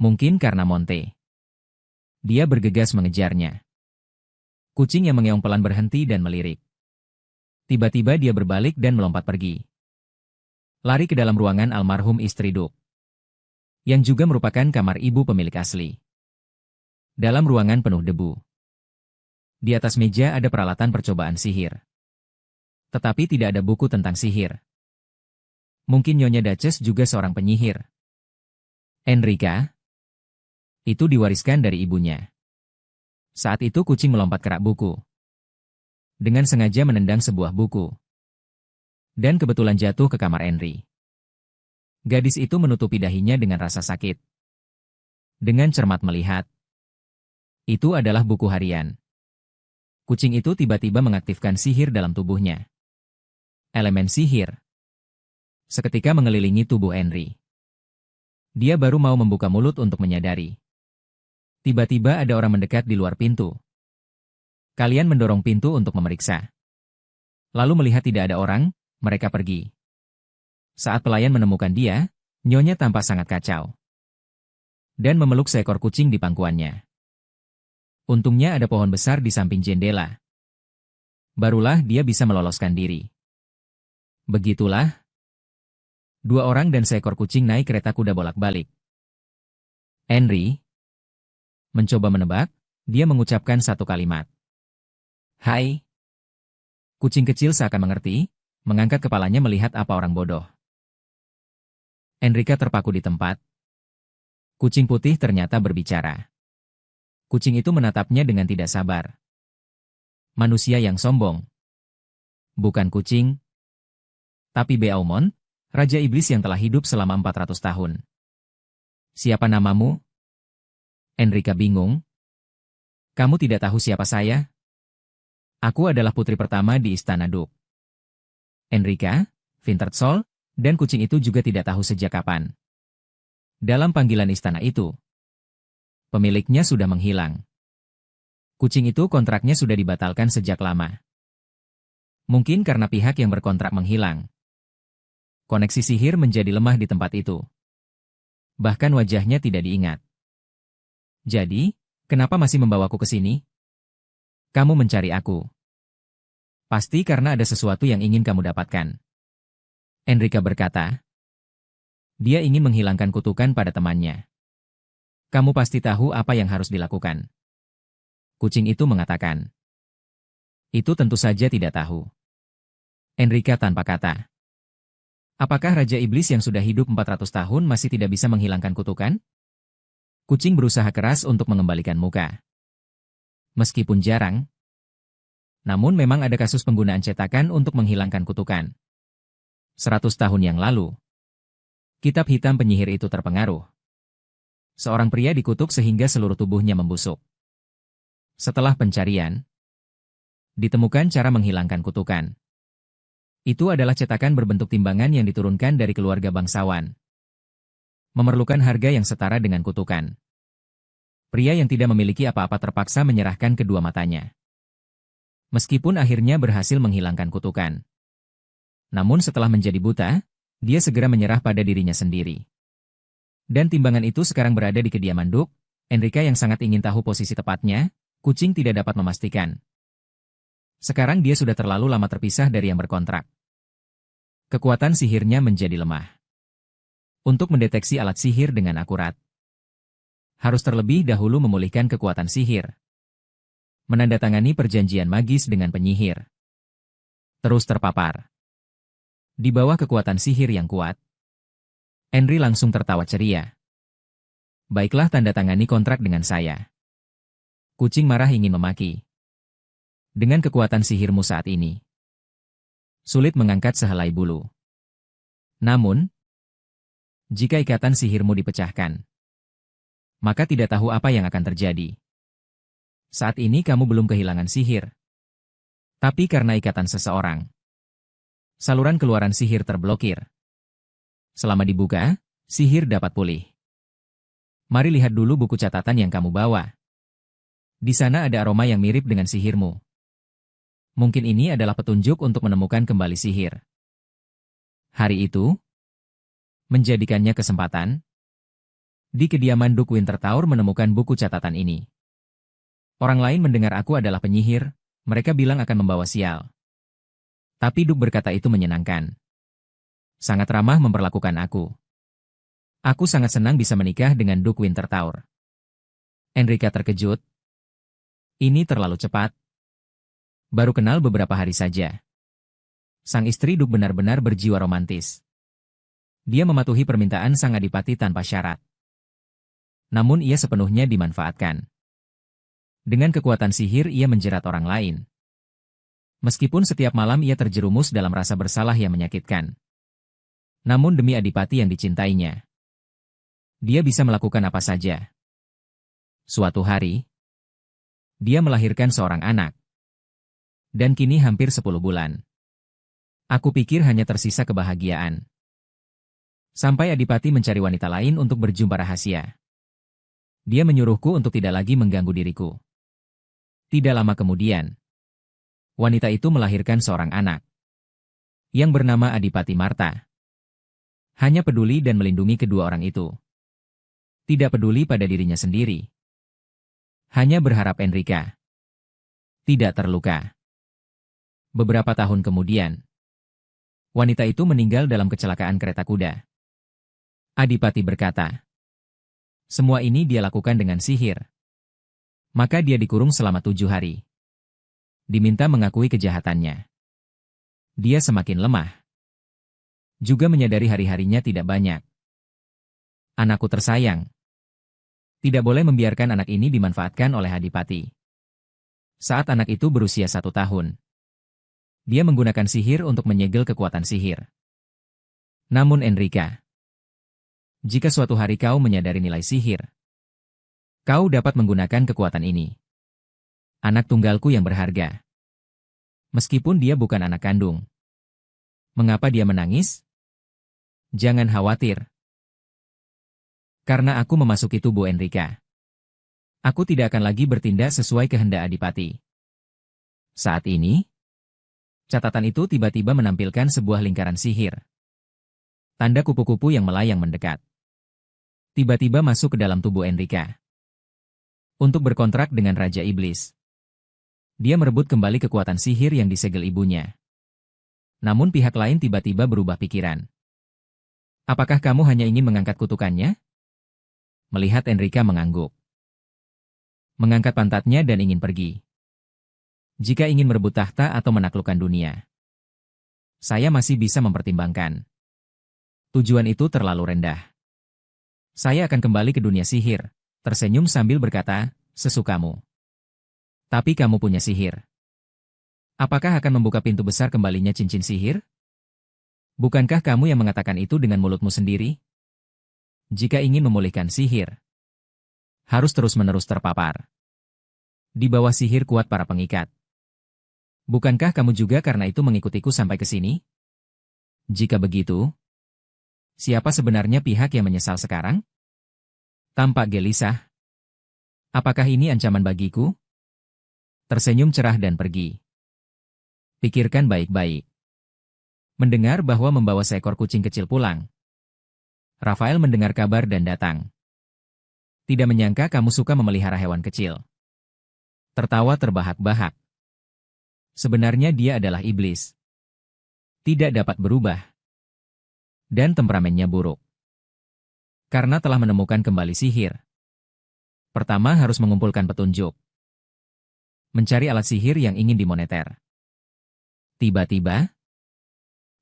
Mungkin karena Monte. Dia bergegas mengejarnya. Kucing yang mengeong pelan berhenti dan melirik. Tiba-tiba dia berbalik dan melompat pergi. Lari ke dalam ruangan almarhum istri Duke. Yang juga merupakan kamar ibu pemilik asli. Dalam ruangan penuh debu. Di atas meja ada peralatan percobaan sihir. Tetapi tidak ada buku tentang sihir. Mungkin Nyonya Duchess juga seorang penyihir. Enrika? Itu diwariskan dari ibunya. Saat itu kucing melompat ke rak buku. Dengan sengaja menendang sebuah buku. Dan kebetulan jatuh ke kamar Henry. Gadis itu menutupi dahinya dengan rasa sakit. Dengan cermat melihat. Itu adalah buku harian. Kucing itu tiba-tiba mengaktifkan sihir dalam tubuhnya. Elemen sihir. Seketika mengelilingi tubuh Henry. Dia baru mau membuka mulut untuk menyadari. Tiba-tiba ada orang mendekat di luar pintu. Kalian mendorong pintu untuk memeriksa. Lalu melihat tidak ada orang, mereka pergi. Saat pelayan menemukan dia, Nyonya tampak sangat kacau. Dan memeluk seekor kucing di pangkuannya. Untungnya ada pohon besar di samping jendela. Barulah dia bisa meloloskan diri. Begitulah. 2 orang dan seekor kucing naik kereta kuda bolak-balik. Henry mencoba menebak, dia mengucapkan satu kalimat. Hai. Kucing kecil seakan mengerti, mengangkat kepalanya melihat apa orang bodoh. Enrika terpaku di tempat. Kucing putih ternyata berbicara. Kucing itu menatapnya dengan tidak sabar. Manusia yang sombong. Bukan kucing, tapi Beaumont, Raja Iblis yang telah hidup selama 400 tahun. Siapa namamu? Enrika bingung. Kamu tidak tahu siapa saya? Aku adalah putri pertama di Istana Duke. Enrika, Vintered Soul, dan kucing itu juga tidak tahu sejak kapan. Dalam panggilan istana itu, pemiliknya sudah menghilang. Kucing itu kontraknya sudah dibatalkan sejak lama. Mungkin karena pihak yang berkontrak menghilang. Koneksi sihir menjadi lemah di tempat itu. Bahkan wajahnya tidak diingat. Jadi, kenapa masih membawaku ke sini? Kamu mencari aku. Pasti karena ada sesuatu yang ingin kamu dapatkan. Enrika berkata. Dia ingin menghilangkan kutukan pada temannya. Kamu pasti tahu apa yang harus dilakukan. Kucing itu mengatakan. Itu tentu saja tidak tahu. Enrika tanpa kata. Apakah Raja Iblis yang sudah hidup 400 tahun masih tidak bisa menghilangkan kutukan? Kucing berusaha keras untuk mengembalikan muka. Meskipun jarang, namun memang ada kasus penggunaan cetakan untuk menghilangkan kutukan. 100 tahun yang lalu, kitab hitam penyihir itu terpengaruh. Seorang pria dikutuk sehingga seluruh tubuhnya membusuk. Setelah pencarian, ditemukan cara menghilangkan kutukan. Itu adalah cetakan berbentuk timbangan yang diturunkan dari keluarga bangsawan. Memerlukan harga yang setara dengan kutukan. Pria yang tidak memiliki apa-apa terpaksa menyerahkan kedua matanya. Meskipun akhirnya berhasil menghilangkan kutukan. Namun setelah menjadi buta, dia segera menyerah pada dirinya sendiri. Dan timbangan itu sekarang berada di kediaman Duk. Enrika yang sangat ingin tahu posisi tepatnya, kucing tidak dapat memastikan. Sekarang dia sudah terlalu lama terpisah dari yang berkontrak. Kekuatan sihirnya menjadi lemah. Untuk mendeteksi alat sihir dengan akurat, harus terlebih dahulu memulihkan kekuatan sihir. Menandatangani perjanjian magis dengan penyihir. Terus terpapar. Di bawah kekuatan sihir yang kuat, Henry langsung tertawa ceria. Baiklah, tanda tangani kontrak dengan saya. Kucing marah ingin memaki. Dengan kekuatan sihirmu saat ini, sulit mengangkat sehelai bulu. Namun, jika ikatan sihirmu dipecahkan, maka tidak tahu apa yang akan terjadi. Saat ini kamu belum kehilangan sihir. Tapi karena ikatan seseorang, saluran keluaran sihir terblokir. Selama dibuka, sihir dapat pulih. Mari lihat dulu buku catatan yang kamu bawa. Di sana ada aroma yang mirip dengan sihirmu. Mungkin ini adalah petunjuk untuk menemukan kembali sihir. Hari itu, menjadikannya kesempatan. Di kediaman Duk Wintertaur menemukan buku catatan ini. Orang lain mendengar aku adalah penyihir, mereka bilang akan membawa sial. Tapi Duk berkata itu menyenangkan. Sangat ramah memperlakukan aku. Aku sangat senang bisa menikah dengan Duk Wintertaur. Enrika terkejut. Ini terlalu cepat. Baru kenal beberapa hari saja. Sang istri Duk benar-benar berjiwa romantis. Dia mematuhi permintaan sang adipati tanpa syarat. Namun ia sepenuhnya dimanfaatkan. Dengan kekuatan sihir ia menjerat orang lain. Meskipun setiap malam ia terjerumus dalam rasa bersalah yang menyakitkan. Namun demi adipati yang dicintainya, dia bisa melakukan apa saja. Suatu hari, dia melahirkan seorang anak. Dan kini hampir 10 bulan. Aku pikir hanya tersisa kebahagiaan. Sampai adipati mencari wanita lain untuk berjumpa rahasia. Dia menyuruhku untuk tidak lagi mengganggu diriku. Tidak lama kemudian, wanita itu melahirkan seorang anak yang bernama Adipati Marta. Hanya peduli dan melindungi kedua orang itu. Tidak peduli pada dirinya sendiri. Hanya berharap Enrika tidak terluka. Beberapa tahun kemudian, wanita itu meninggal dalam kecelakaan kereta kuda. Adipati berkata, semua ini dia lakukan dengan sihir. Maka dia dikurung selama 7 hari. Diminta mengakui kejahatannya. Dia semakin lemah. Juga menyadari hari-harinya tidak banyak. Anakku tersayang. Tidak boleh membiarkan anak ini dimanfaatkan oleh Adipati. Saat anak itu berusia 1 tahun, dia menggunakan sihir untuk menyegel kekuatan sihir. Namun Enrika, jika suatu hari kau menyadari nilai sihir, kau dapat menggunakan kekuatan ini. Anak tunggalku yang berharga. Meskipun dia bukan anak kandung. Mengapa dia menangis? Jangan khawatir. Karena aku memasuki tubuh Enrika. Aku tidak akan lagi bertindak sesuai kehendak Adipati. Saat ini, Catatan itu tiba-tiba menampilkan sebuah lingkaran sihir. Tanda kupu-kupu yang melayang mendekat. Tiba-tiba masuk ke dalam tubuh Enrika. Untuk berkontrak dengan Raja Iblis. Dia merebut kembali kekuatan sihir yang disegel ibunya. Namun pihak lain tiba-tiba berubah pikiran. Apakah kamu hanya ingin mengangkat kutukannya? Melihat Enrika mengangguk. Mengangkat pantatnya dan ingin pergi. Jika ingin merebut tahta atau menaklukkan dunia. Saya masih bisa mempertimbangkan. Tujuan itu terlalu rendah. Saya akan kembali ke dunia sihir, tersenyum sambil berkata, sesukamu. Tapi kamu punya sihir. Apakah akan membuka pintu besar kembalinya cincin sihir? Bukankah kamu yang mengatakan itu dengan mulutmu sendiri? Jika ingin memulihkan sihir, harus terus-menerus terpapar. Di bawah sihir kuat para pengikat. Bukankah kamu juga karena itu mengikutiku sampai ke sini? Jika begitu, siapa sebenarnya pihak yang menyesal sekarang? Tampak gelisah. Apakah ini ancaman bagiku? Tersenyum cerah dan pergi. Pikirkan baik-baik. Mendengar bahwa membawa seekor kucing kecil pulang. Rafael mendengar kabar dan datang. Tidak menyangka kamu suka memelihara hewan kecil. Tertawa terbahak-bahak. Sebenarnya dia adalah iblis. Tidak dapat berubah. Dan temperamennya buruk. Karena telah menemukan kembali sihir. Pertama harus mengumpulkan petunjuk. Mencari alat sihir yang ingin dimoneter. Tiba-tiba,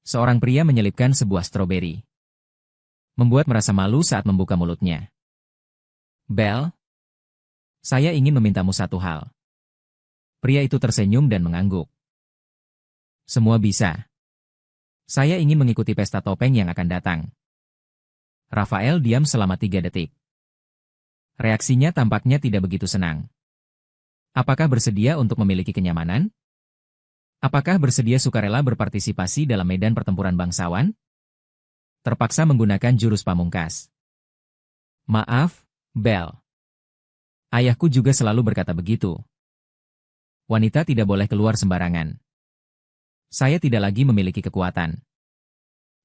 seorang pria menyelipkan sebuah stroberi. Membuat merasa malu saat membuka mulutnya. Bel, saya ingin memintamu satu hal. Pria itu tersenyum dan mengangguk. Semua bisa. Saya ingin mengikuti pesta topeng yang akan datang. Rafael diam selama 3 detik. Reaksinya tampaknya tidak begitu senang. Apakah bersedia untuk memiliki kenyamanan? Apakah bersedia sukarela berpartisipasi dalam medan pertempuran bangsawan? Terpaksa menggunakan jurus pamungkas. Maaf, Bel. Ayahku juga selalu berkata begitu. Wanita tidak boleh keluar sembarangan. Saya tidak lagi memiliki kekuatan.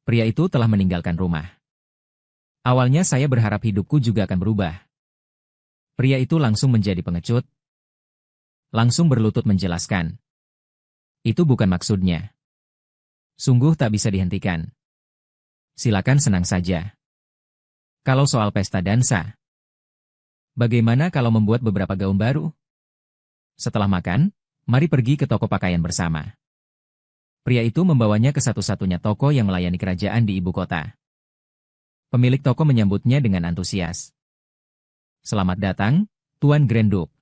Pria itu telah meninggalkan rumah. Awalnya saya berharap hidupku juga akan berubah. Pria itu langsung menjadi pengecut. Langsung berlutut menjelaskan. Itu bukan maksudnya. Sungguh tak bisa dihentikan. Silakan senang saja. Kalau soal pesta dansa, bagaimana kalau membuat beberapa gaun baru? Setelah makan, mari pergi ke toko pakaian bersama. Pria itu membawanya ke satu-satunya toko yang melayani kerajaan di ibu kota. Pemilik toko menyambutnya dengan antusias. Selamat datang, Tuan Granduk.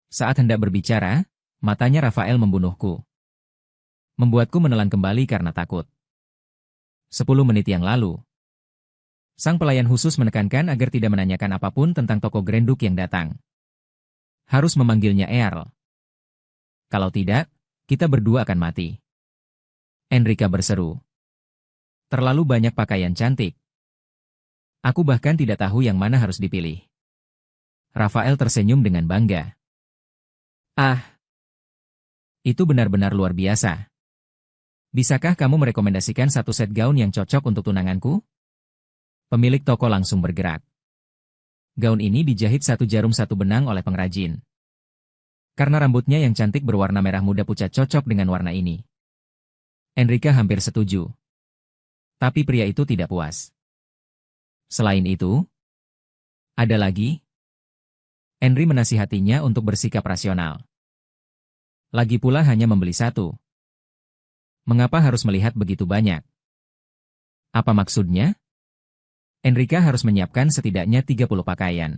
Saat hendak berbicara, matanya Rafael membunuhku. Membuatku menelan kembali karena takut. 10 menit yang lalu, sang pelayan khusus menekankan agar tidak menanyakan apapun tentang toko Granduk yang datang. Harus memanggilnya Earl. Kalau tidak, kita berdua akan mati. Enrika berseru. Terlalu banyak pakaian cantik. Aku bahkan tidak tahu yang mana harus dipilih. Rafael tersenyum dengan bangga. Ah, itu benar-benar luar biasa. Bisakah kamu merekomendasikan satu set gaun yang cocok untuk tunanganku? Pemilik toko langsung bergerak. Gaun ini dijahit 1 jarum 1 benang oleh pengrajin. Karena rambutnya yang cantik berwarna merah muda pucat cocok dengan warna ini. Enrika hampir setuju. Tapi pria itu tidak puas. Selain itu, ada lagi. Henry menasihatinya untuk bersikap rasional. Lagi pula hanya membeli 1. Mengapa harus melihat begitu banyak? Apa maksudnya? Enrika harus menyiapkan setidaknya 30 pakaian.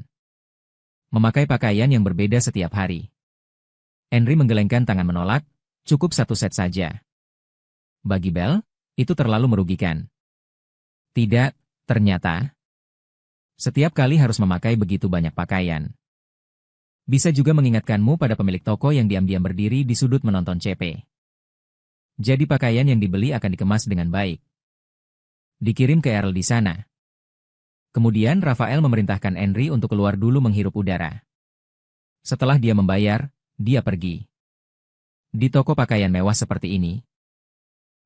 Memakai pakaian yang berbeda setiap hari. Henry menggelengkan tangan menolak, cukup 1 set saja. Bagi Bel, itu terlalu merugikan. Tidak, ternyata. Setiap kali harus memakai begitu banyak pakaian. Bisa juga mengingatkanmu pada pemilik toko yang diam-diam berdiri di sudut menonton CP. Jadi pakaian yang dibeli akan dikemas dengan baik. Dikirim ke Earl di sana. Kemudian Rafael memerintahkan Henry untuk keluar dulu menghirup udara. Setelah dia membayar, dia pergi. Di toko pakaian mewah seperti ini,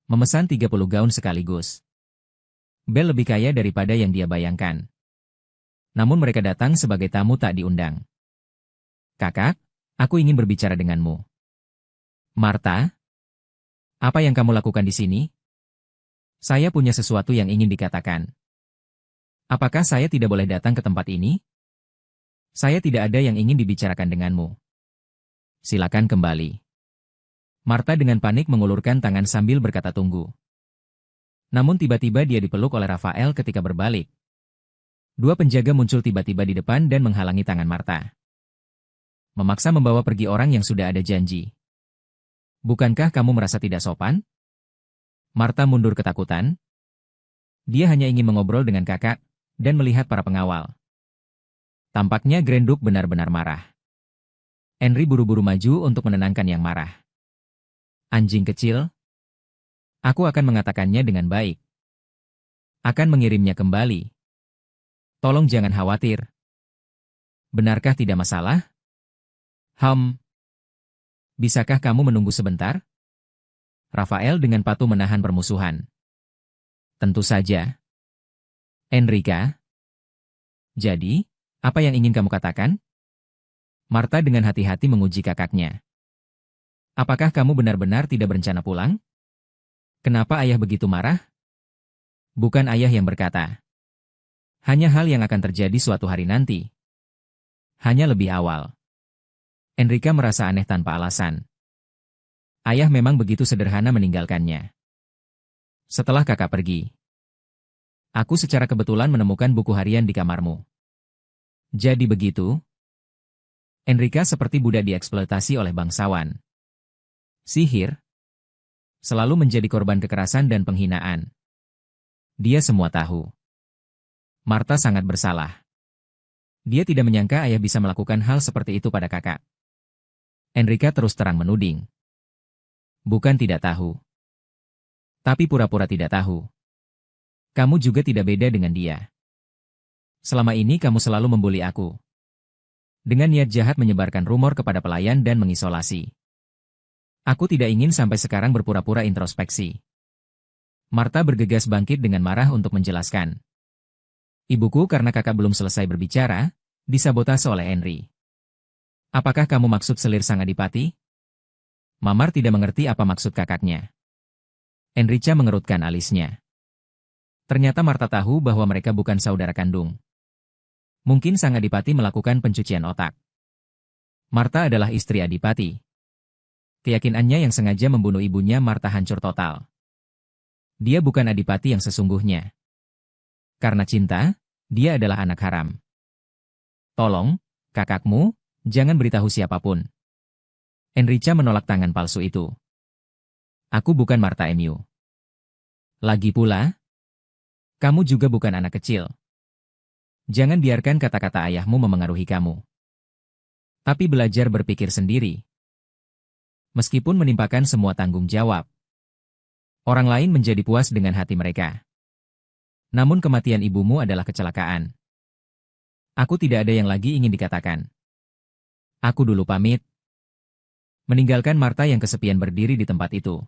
memesan 30 gaun sekaligus. Belle lebih kaya daripada yang dia bayangkan. Namun mereka datang sebagai tamu tak diundang. Kakak, aku ingin berbicara denganmu. Martha, apa yang kamu lakukan di sini? Saya punya sesuatu yang ingin dikatakan. Apakah saya tidak boleh datang ke tempat ini? Saya tidak ada yang ingin dibicarakan denganmu. Silakan kembali. Martha dengan panik mengulurkan tangan sambil berkata tunggu. Namun tiba-tiba dia dipeluk oleh Rafael ketika berbalik. Dua penjaga muncul tiba-tiba di depan dan menghalangi tangan Martha. Memaksa membawa pergi orang yang sudah ada janji. Bukankah kamu merasa tidak sopan? Martha mundur ketakutan. Dia hanya ingin mengobrol dengan kakak dan melihat para pengawal. Tampaknya Grand Duke benar-benar marah. Henry buru-buru maju untuk menenangkan yang marah. Anjing kecil, aku akan mengatakannya dengan baik. Akan mengirimnya kembali. Tolong jangan khawatir. Benarkah tidak masalah? Bisakah kamu menunggu sebentar? Rafael dengan patuh menahan permusuhan. Tentu saja. Enrica. Jadi, apa yang ingin kamu katakan? Martha dengan hati-hati menguji kakaknya. Apakah kamu benar-benar tidak berencana pulang? Kenapa ayah begitu marah? Bukan ayah yang berkata. Hanya hal yang akan terjadi suatu hari nanti. Hanya lebih awal. Enrica merasa aneh tanpa alasan. Ayah memang begitu sederhana meninggalkannya. Setelah kakak pergi, aku secara kebetulan menemukan buku harian di kamarmu. Jadi begitu? Enrica seperti budak dieksploitasi oleh bangsawan. Sihir. Selalu menjadi korban kekerasan dan penghinaan. Dia semua tahu. Martha sangat bersalah. Dia tidak menyangka ayah bisa melakukan hal seperti itu pada kakak. Enrica terus terang menuding. Bukan tidak tahu. Tapi pura-pura tidak tahu. Kamu juga tidak beda dengan dia. Selama ini kamu selalu membuli aku. Dengan niat jahat menyebarkan rumor kepada pelayan dan mengisolasi. Aku tidak ingin sampai sekarang berpura-pura introspeksi. Martha bergegas bangkit dengan marah untuk menjelaskan. Ibuku karena kakak belum selesai berbicara, disabotase oleh Henry. Apakah kamu maksud selir sang adipati? Mamar tidak mengerti apa maksud kakaknya. Enrica mengerutkan alisnya. Ternyata Martha tahu bahwa mereka bukan saudara kandung. Mungkin sang adipati melakukan pencucian otak. Martha adalah istri adipati. Keyakinannya yang sengaja membunuh ibunya Martha hancur total. Dia bukan adipati yang sesungguhnya. Karena cinta, dia adalah anak haram. Tolong, kakakmu, jangan beritahu siapapun. Enrica menolak tangan palsu itu. Aku bukan Martha Emu. Lagi pula, kamu juga bukan anak kecil. Jangan biarkan kata-kata ayahmu memengaruhi kamu. Tapi belajar berpikir sendiri. Meskipun menimpakan semua tanggung jawab. Orang lain menjadi puas dengan hati mereka. Namun kematian ibumu adalah kecelakaan. Aku tidak ada yang lagi ingin dikatakan. Aku dulu pamit. Meninggalkan Martha yang kesepian berdiri di tempat itu.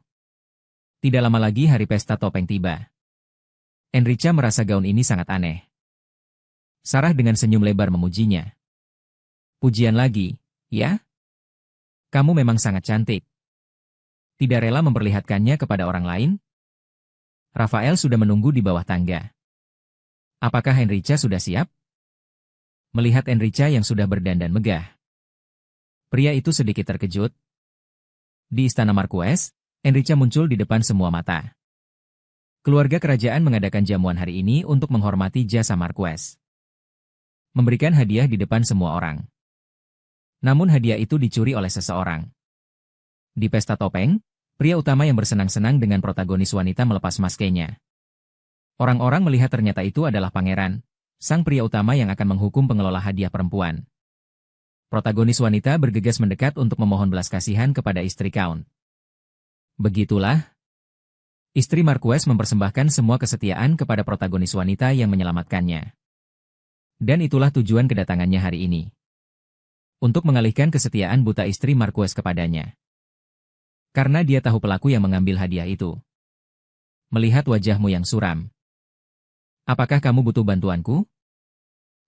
Tidak lama lagi hari pesta topeng tiba. Enrica merasa gaun ini sangat aneh. Sarah dengan senyum lebar memujinya. Pujian lagi, ya? Kamu memang sangat cantik. Tidak rela memperlihatkannya kepada orang lain? Rafael sudah menunggu di bawah tangga. Apakah Enrica sudah siap? Melihat Enrica yang sudah berdandan megah. Pria itu sedikit terkejut. Di istana Marquess, Enrica muncul di depan semua mata. Keluarga kerajaan mengadakan jamuan hari ini untuk menghormati jasa Marquess. Memberikan hadiah di depan semua orang. Namun hadiah itu dicuri oleh seseorang. Di pesta topeng, pria utama yang bersenang-senang dengan protagonis wanita melepas maskenya. Orang-orang melihat ternyata itu adalah pangeran, sang pria utama yang akan menghukum pengelola hadiah perempuan. Protagonis wanita bergegas mendekat untuk memohon belas kasihan kepada istri Count. Begitulah. Istri Marquess mempersembahkan semua kesetiaan kepada protagonis wanita yang menyelamatkannya. Dan itulah tujuan kedatangannya hari ini. Untuk mengalihkan kesetiaan buta istri Marquess kepadanya. Karena dia tahu pelaku yang mengambil hadiah itu. Melihat wajahmu yang suram. Apakah kamu butuh bantuanku?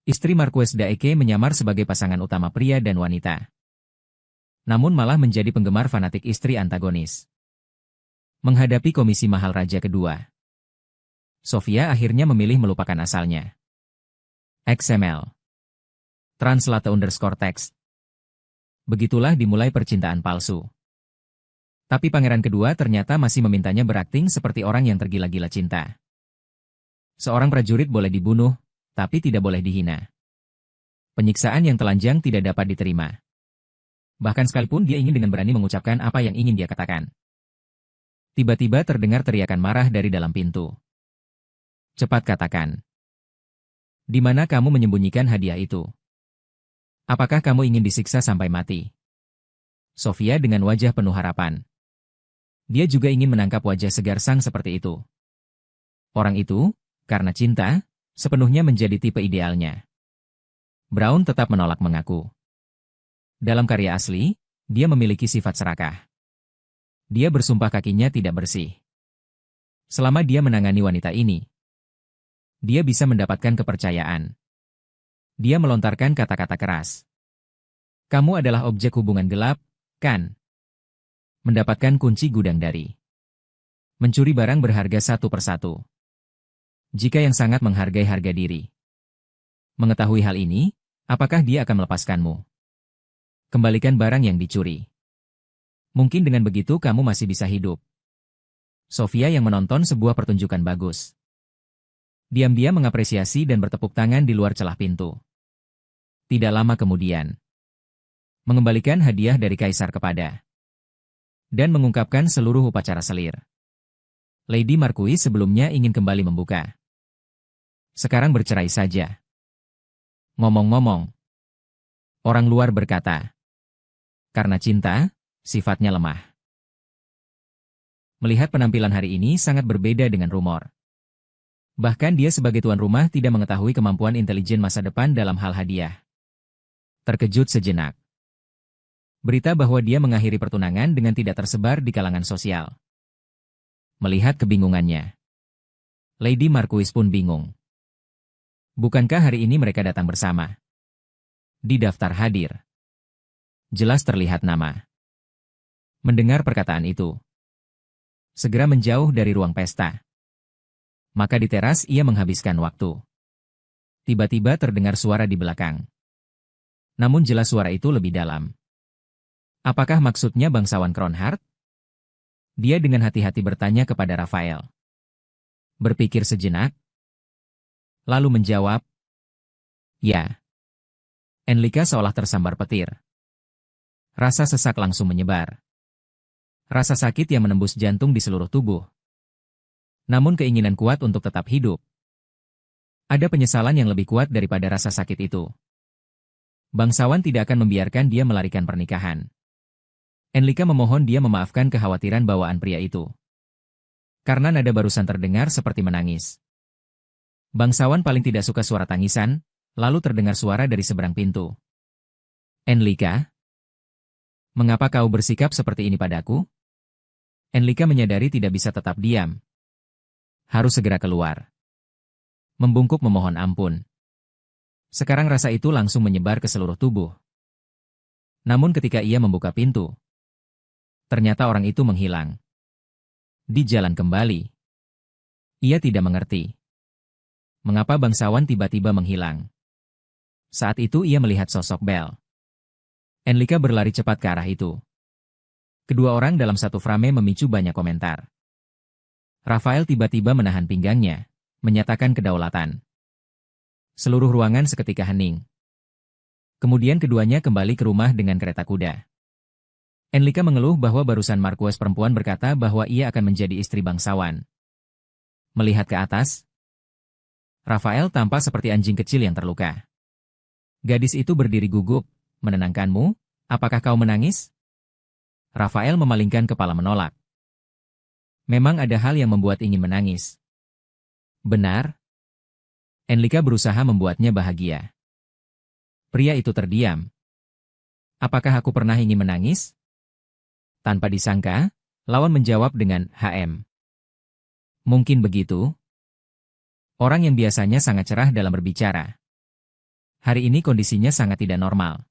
Istri Marquez Daeke menyamar sebagai pasangan utama pria dan wanita. Namun malah menjadi penggemar fanatik istri antagonis. Menghadapi komisi mahal raja kedua, Sofia akhirnya memilih melupakan asalnya. XML. Translate_text. Begitulah dimulai percintaan palsu. Tapi pangeran kedua ternyata masih memintanya berakting seperti orang yang tergila-gila cinta. Seorang prajurit boleh dibunuh, tapi tidak boleh dihina. Penyiksaan yang telanjang tidak dapat diterima. Bahkan sekalipun dia ingin dengan berani mengucapkan apa yang ingin dia katakan. Tiba-tiba terdengar teriakan marah dari dalam pintu. Cepat katakan. Di mana kamu menyembunyikan hadiah itu? Apakah kamu ingin disiksa sampai mati? Sofia dengan wajah penuh harapan. Dia juga ingin menangkap wajah segar sang seperti itu. Orang itu, karena cinta, sepenuhnya menjadi tipe idealnya. Brown tetap menolak mengaku. Dalam karya asli, dia memiliki sifat serakah. Dia bersumpah kakinya tidak bersih. Selama dia menangani wanita ini, dia bisa mendapatkan kepercayaan. Dia melontarkan kata-kata keras. Kamu adalah objek hubungan gelap, kan? Mendapatkan kunci gudang dari. Mencuri barang berharga satu persatu. Jika yang sangat menghargai harga diri. Mengetahui hal ini, apakah dia akan melepaskanmu? Kembalikan barang yang dicuri. Mungkin dengan begitu kamu masih bisa hidup. Sofia yang menonton sebuah pertunjukan bagus. Diam-diam mengapresiasi dan bertepuk tangan di luar celah pintu. Tidak lama kemudian, mengembalikan hadiah dari kaisar kepada dan mengungkapkan seluruh upacara selir. Lady Marquis sebelumnya ingin kembali membuka. Sekarang bercerai saja. Ngomong-ngomong, orang luar berkata, karena cinta, sifatnya lemah. Melihat penampilan hari ini sangat berbeda dengan rumor. Bahkan dia sebagai tuan rumah tidak mengetahui kemampuan intelijen masa depan dalam hal hadiah. Terkejut sejenak. Berita bahwa dia mengakhiri pertunangan dengan tidak tersebar di kalangan sosial. Melihat kebingungannya, Lady Marquis pun bingung. Bukankah hari ini mereka datang bersama? Di daftar hadir, jelas terlihat nama. Mendengar perkataan itu, segera menjauh dari ruang pesta. Maka di teras ia menghabiskan waktu. Tiba-tiba terdengar suara di belakang. Namun jelas suara itu lebih dalam. Apakah maksudnya bangsawan Kronhardt? Dia dengan hati-hati bertanya kepada Rafael. Berpikir sejenak, lalu menjawab, ya. Enlika seolah tersambar petir. Rasa sesak langsung menyebar. Rasa sakit yang menembus jantung di seluruh tubuh. Namun keinginan kuat untuk tetap hidup. Ada penyesalan yang lebih kuat daripada rasa sakit itu. Bangsawan tidak akan membiarkan dia melarikan pernikahan. Enlika memohon dia memaafkan kekhawatiran bawaan pria itu. Karena nada barusan terdengar seperti menangis. Bangsawan paling tidak suka suara tangisan, lalu terdengar suara dari seberang pintu. Enlika? Mengapa kau bersikap seperti ini padaku? Enlika menyadari tidak bisa tetap diam. Harus segera keluar. Membungkuk memohon ampun. Sekarang rasa itu langsung menyebar ke seluruh tubuh. Namun ketika ia membuka pintu, ternyata orang itu menghilang. Di jalan kembali. Ia tidak mengerti. Mengapa bangsawan tiba-tiba menghilang? Saat itu ia melihat sosok Belle. Enlika berlari cepat ke arah itu. Kedua orang dalam satu frame memicu banyak komentar. Rafael tiba-tiba menahan pinggangnya, menyatakan kedaulatan. Seluruh ruangan seketika hening. Kemudian keduanya kembali ke rumah dengan kereta kuda. Enlika mengeluh bahwa barusan Marquez perempuan berkata bahwa ia akan menjadi istri bangsawan. Melihat ke atas, Rafael tampak seperti anjing kecil yang terluka. Gadis itu berdiri gugup, menenangkanmu, apakah kau menangis? Rafael memalingkan kepala menolak. Memang ada hal yang membuat ingin menangis. Benar? Enlika berusaha membuatnya bahagia. Pria itu terdiam. Apakah aku pernah ingin menangis? Tanpa disangka, lawan menjawab dengan HM. Mungkin begitu. Orang yang biasanya sangat cerah dalam berbicara. Hari ini kondisinya sangat tidak normal.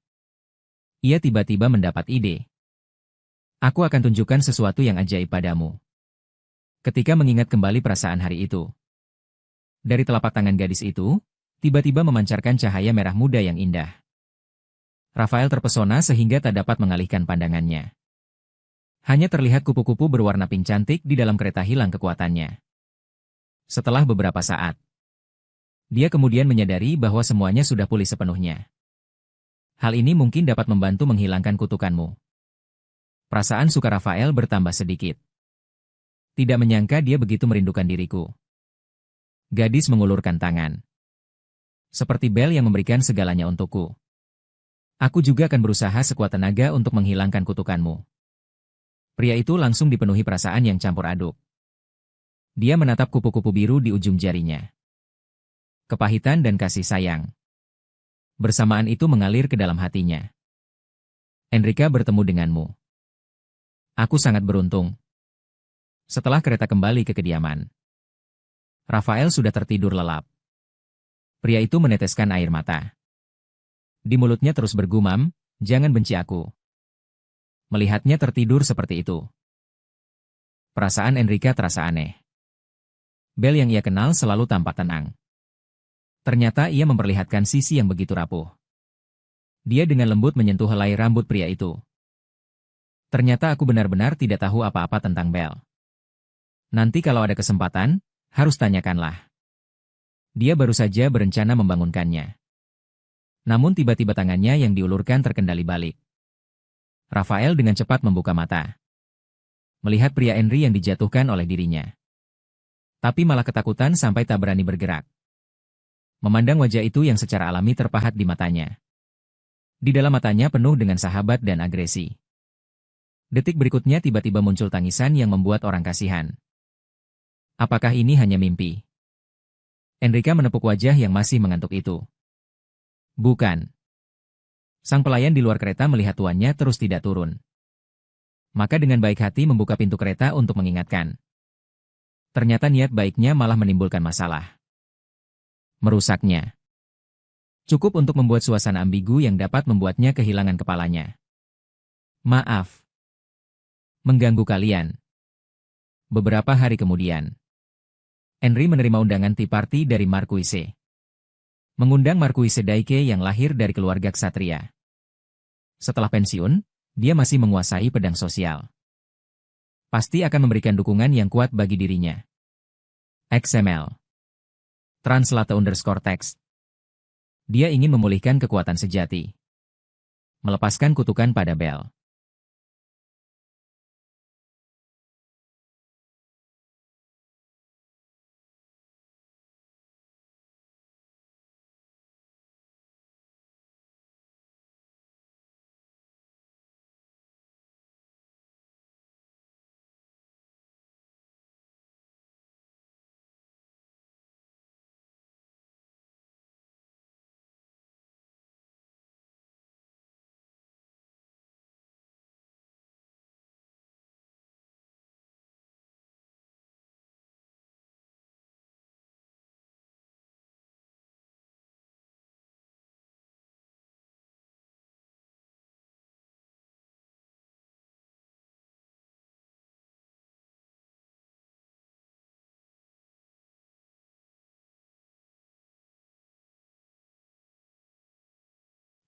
Ia tiba-tiba mendapat ide. Aku akan tunjukkan sesuatu yang ajaib padamu. Ketika mengingat kembali perasaan hari itu. Dari telapak tangan gadis itu, tiba-tiba memancarkan cahaya merah muda yang indah. Rafael terpesona sehingga tak dapat mengalihkan pandangannya. Hanya terlihat kupu-kupu berwarna pink cantik di dalam kereta hilang kekuatannya. Setelah beberapa saat, dia kemudian menyadari bahwa semuanya sudah pulih sepenuhnya. Hal ini mungkin dapat membantu menghilangkan kutukanmu. Perasaan suka Rafael bertambah sedikit. Tidak menyangka dia begitu merindukan diriku. Gadis mengulurkan tangan. Seperti bel yang memberikan segalanya untukku. Aku juga akan berusaha sekuat tenaga untuk menghilangkan kutukanmu. Pria itu langsung dipenuhi perasaan yang campur aduk. Dia menatap kupu-kupu biru di ujung jarinya. Kepahitan dan kasih sayang. Bersamaan itu mengalir ke dalam hatinya. Enrika bertemu denganmu. Aku sangat beruntung. Setelah kereta kembali ke kediaman, Rafael sudah tertidur lelap. Pria itu meneteskan air mata. Di mulutnya terus bergumam, jangan benci aku. Melihatnya tertidur seperti itu. Perasaan Enrika terasa aneh. Bel yang ia kenal selalu tampak tenang. Ternyata ia memperlihatkan sisi yang begitu rapuh. Dia dengan lembut menyentuh helai rambut pria itu. Ternyata aku benar-benar tidak tahu apa-apa tentang Bel. Nanti kalau ada kesempatan, harus tanyakanlah. Dia baru saja berencana membangunkannya. Namun tiba-tiba tangannya yang diulurkan terkendali balik. Rafael dengan cepat membuka mata. Melihat pria Henry yang dijatuhkan oleh dirinya. Tapi malah ketakutan sampai tak berani bergerak. Memandang wajah itu yang secara alami terpahat di matanya. Di dalam matanya penuh dengan sahabat dan agresi. Detik berikutnya tiba-tiba muncul tangisan yang membuat orang kasihan. Apakah ini hanya mimpi? Enrika menepuk wajah yang masih mengantuk itu. Bukan. Sang pelayan di luar kereta melihat tuannya terus tidak turun. Maka dengan baik hati membuka pintu kereta untuk mengingatkan. Ternyata niat baiknya malah menimbulkan masalah. Merusaknya. Cukup untuk membuat suasana ambigu yang dapat membuatnya kehilangan kepalanya. Maaf. Mengganggu kalian. Beberapa hari kemudian, Henry menerima undangan tea party dari Marquise. Mengundang Marquise Daike yang lahir dari keluarga ksatria. Setelah pensiun, dia masih menguasai pedang sosial. Pasti akan memberikan dukungan yang kuat bagi dirinya. XML. Translate_text. Dia ingin memulihkan kekuatan sejati. Melepaskan kutukan pada Bel.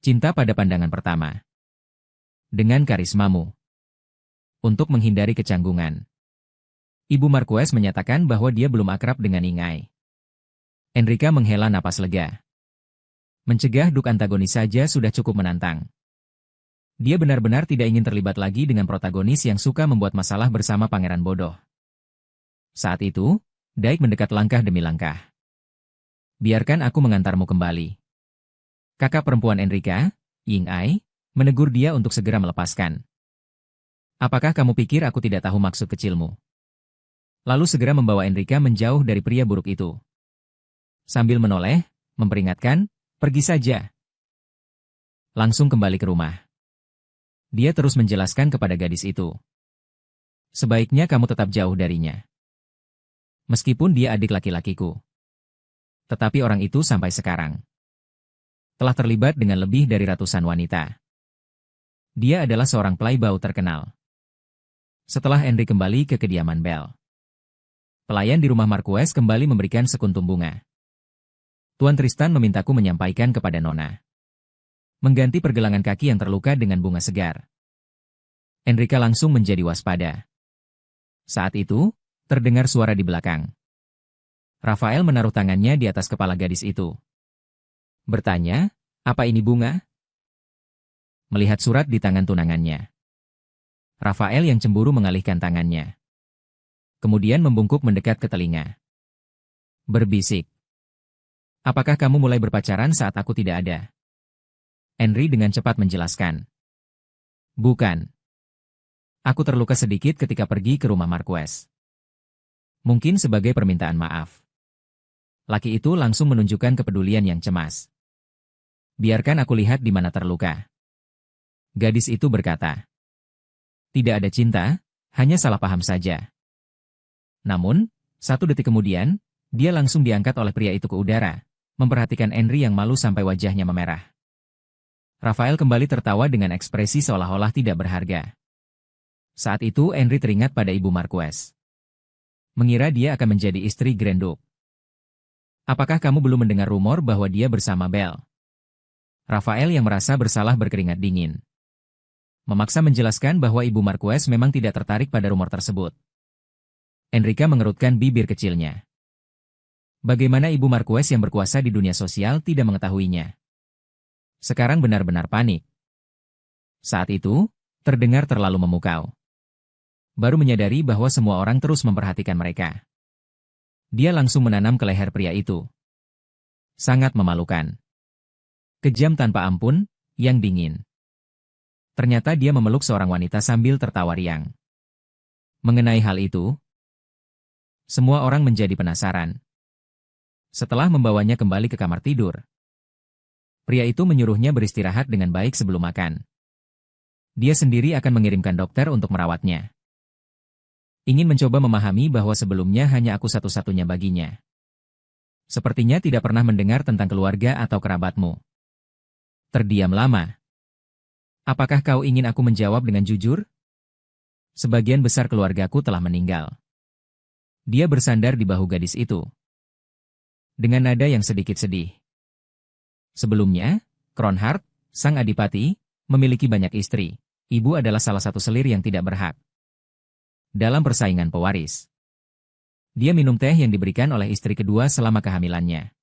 Cinta pada pandangan pertama. Dengan karismamu. Untuk menghindari kecanggungan. Ibu Marquez menyatakan bahwa dia belum akrab dengan Ingai. Enrika menghela napas lega. Mencegah duk antagonis saja sudah cukup menantang. Dia benar-benar tidak ingin terlibat lagi dengan protagonis yang suka membuat masalah bersama pangeran bodoh. Saat itu, Daik mendekat langkah demi langkah. Biarkan aku mengantarmu kembali. Kakak perempuan Enrika, Ying Ai, menegur dia untuk segera melepaskan. Apakah kamu pikir aku tidak tahu maksud kecilmu? Lalu segera membawa Enrika menjauh dari pria buruk itu. Sambil menoleh, memperingatkan, pergi saja. Langsung kembali ke rumah. Dia terus menjelaskan kepada gadis itu. Sebaiknya kamu tetap jauh darinya. Meskipun dia adik laki-lakiku. Tetapi orang itu sampai sekarang telah terlibat dengan lebih dari ratusan wanita. Dia adalah seorang playboy terkenal. Setelah Henry kembali ke kediaman Belle, pelayan di rumah Marquez kembali memberikan sekuntum bunga. Tuan Tristan memintaku menyampaikan kepada Nona, mengganti pergelangan kaki yang terluka dengan bunga segar. Enrica langsung menjadi waspada. Saat itu, terdengar suara di belakang. Rafael menaruh tangannya di atas kepala gadis itu. Bertanya, apa ini bunga? Melihat surat di tangan tunangannya, Rafael yang cemburu mengalihkan tangannya. Kemudian membungkuk mendekat ke telinga. Berbisik. Apakah kamu mulai berpacaran saat aku tidak ada? Henry dengan cepat menjelaskan. Bukan. Aku terluka sedikit ketika pergi ke rumah Marquez. Mungkin sebagai permintaan maaf. Laki itu langsung menunjukkan kepedulian yang cemas. Biarkan aku lihat di mana terluka. Gadis itu berkata. Tidak ada cinta, hanya salah paham saja. Namun, 1 detik kemudian, dia langsung diangkat oleh pria itu ke udara, memperhatikan Henry yang malu sampai wajahnya memerah. Rafael kembali tertawa dengan ekspresi seolah-olah tidak berharga. Saat itu Henry teringat pada ibu Marquez. Mengira dia akan menjadi istri Grand Duke. Apakah kamu belum mendengar rumor bahwa dia bersama Belle? Rafael yang merasa bersalah berkeringat dingin. Memaksa menjelaskan bahwa ibu Marquez memang tidak tertarik pada rumor tersebut. Enrica mengerutkan bibir kecilnya. Bagaimana ibu Marquez yang berkuasa di dunia sosial tidak mengetahuinya? Sekarang benar-benar panik. Saat itu, terdengar terlalu memukau. Baru menyadari bahwa semua orang terus memperhatikan mereka. Dia langsung menanam ke leher pria itu. Sangat memalukan. Kejam tanpa ampun, yang dingin. Ternyata dia memeluk seorang wanita sambil tertawa riang. Mengenai hal itu, semua orang menjadi penasaran. Setelah membawanya kembali ke kamar tidur, pria itu menyuruhnya beristirahat dengan baik sebelum makan. Dia sendiri akan mengirimkan dokter untuk merawatnya. Ingin mencoba memahami bahwa sebelumnya hanya aku satu-satunya baginya. Sepertinya tidak pernah mendengar tentang keluarga atau kerabatmu. Terdiam lama. Apakah kau ingin aku menjawab dengan jujur? Sebagian besar keluargaku telah meninggal. Dia bersandar di bahu gadis itu. Dengan nada yang sedikit sedih. Sebelumnya, Kronhardt, sang adipati, memiliki banyak istri. Ibu adalah salah satu selir yang tidak berhak dalam persaingan pewaris. Dia minum teh yang diberikan oleh istri kedua selama kehamilannya.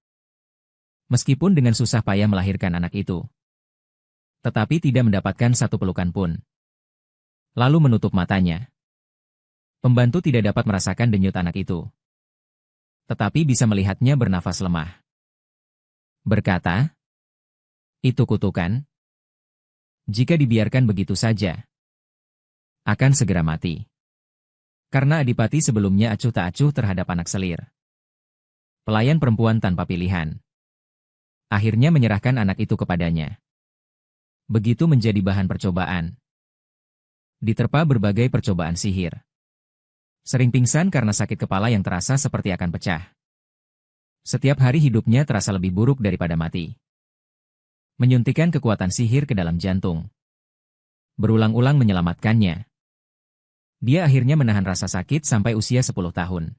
Meskipun dengan susah payah melahirkan anak itu. Tetapi tidak mendapatkan satu pelukan pun. Lalu menutup matanya. Pembantu tidak dapat merasakan denyut anak itu. Tetapi bisa melihatnya bernafas lemah. Berkata, itu kutukan. Jika dibiarkan begitu saja, akan segera mati. Karena adipati sebelumnya acuh tak acuh terhadap anak selir. Pelayan perempuan tanpa pilihan. Akhirnya menyerahkan anak itu kepadanya. Begitu menjadi bahan percobaan. Diterpa berbagai percobaan sihir. Sering pingsan karena sakit kepala yang terasa seperti akan pecah. Setiap hari hidupnya terasa lebih buruk daripada mati. Menyuntikkan kekuatan sihir ke dalam jantung. Berulang-ulang menyelamatkannya. Dia akhirnya menahan rasa sakit sampai usia 10 tahun.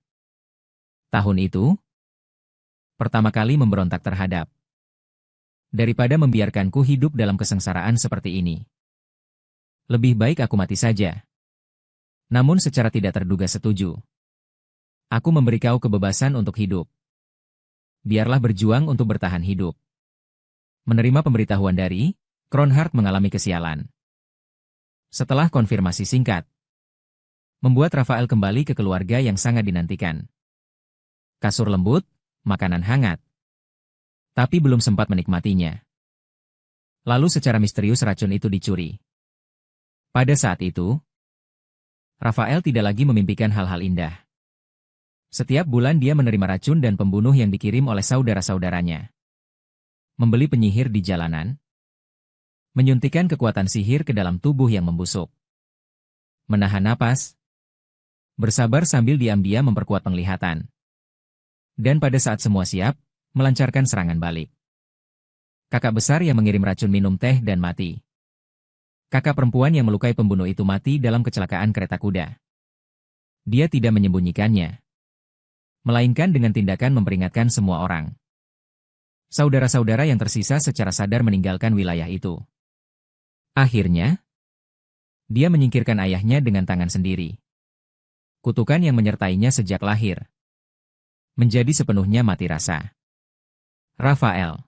Tahun itu, pertama kali memberontak terhadap. Daripada membiarkanku hidup dalam kesengsaraan seperti ini. Lebih baik aku mati saja. Namun secara tidak terduga setuju. Aku memberi kau kebebasan untuk hidup. Biarlah berjuang untuk bertahan hidup. Menerima pemberitahuan dari, Kronhardt mengalami kesialan. Setelah konfirmasi singkat, membuat Rafael kembali ke keluarga yang sangat dinantikan. Kasur lembut, makanan hangat. Tapi belum sempat menikmatinya. Lalu secara misterius racun itu dicuri. Pada saat itu, Rafael tidak lagi memimpikan hal-hal indah. Setiap bulan dia menerima racun dan pembunuh yang dikirim oleh saudara-saudaranya. Membeli penyihir di jalanan. Menyuntikkan kekuatan sihir ke dalam tubuh yang membusuk. Menahan napas. Bersabar sambil diam-diam memperkuat penglihatan. Dan pada saat semua siap, melancarkan serangan balik. Kakak besar yang mengirim racun minum teh dan mati. Kakak perempuan yang melukai pembunuh itu mati dalam kecelakaan kereta kuda. Dia tidak menyembunyikannya, melainkan dengan tindakan memperingatkan semua orang. Saudara-saudara yang tersisa secara sadar meninggalkan wilayah itu. Akhirnya, dia menyingkirkan ayahnya dengan tangan sendiri. Kutukan yang menyertainya sejak lahir menjadi sepenuhnya mati rasa. Rafael.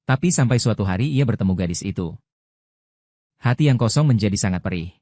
Tapi sampai suatu hari ia bertemu gadis itu. Hati yang kosong menjadi sangat perih.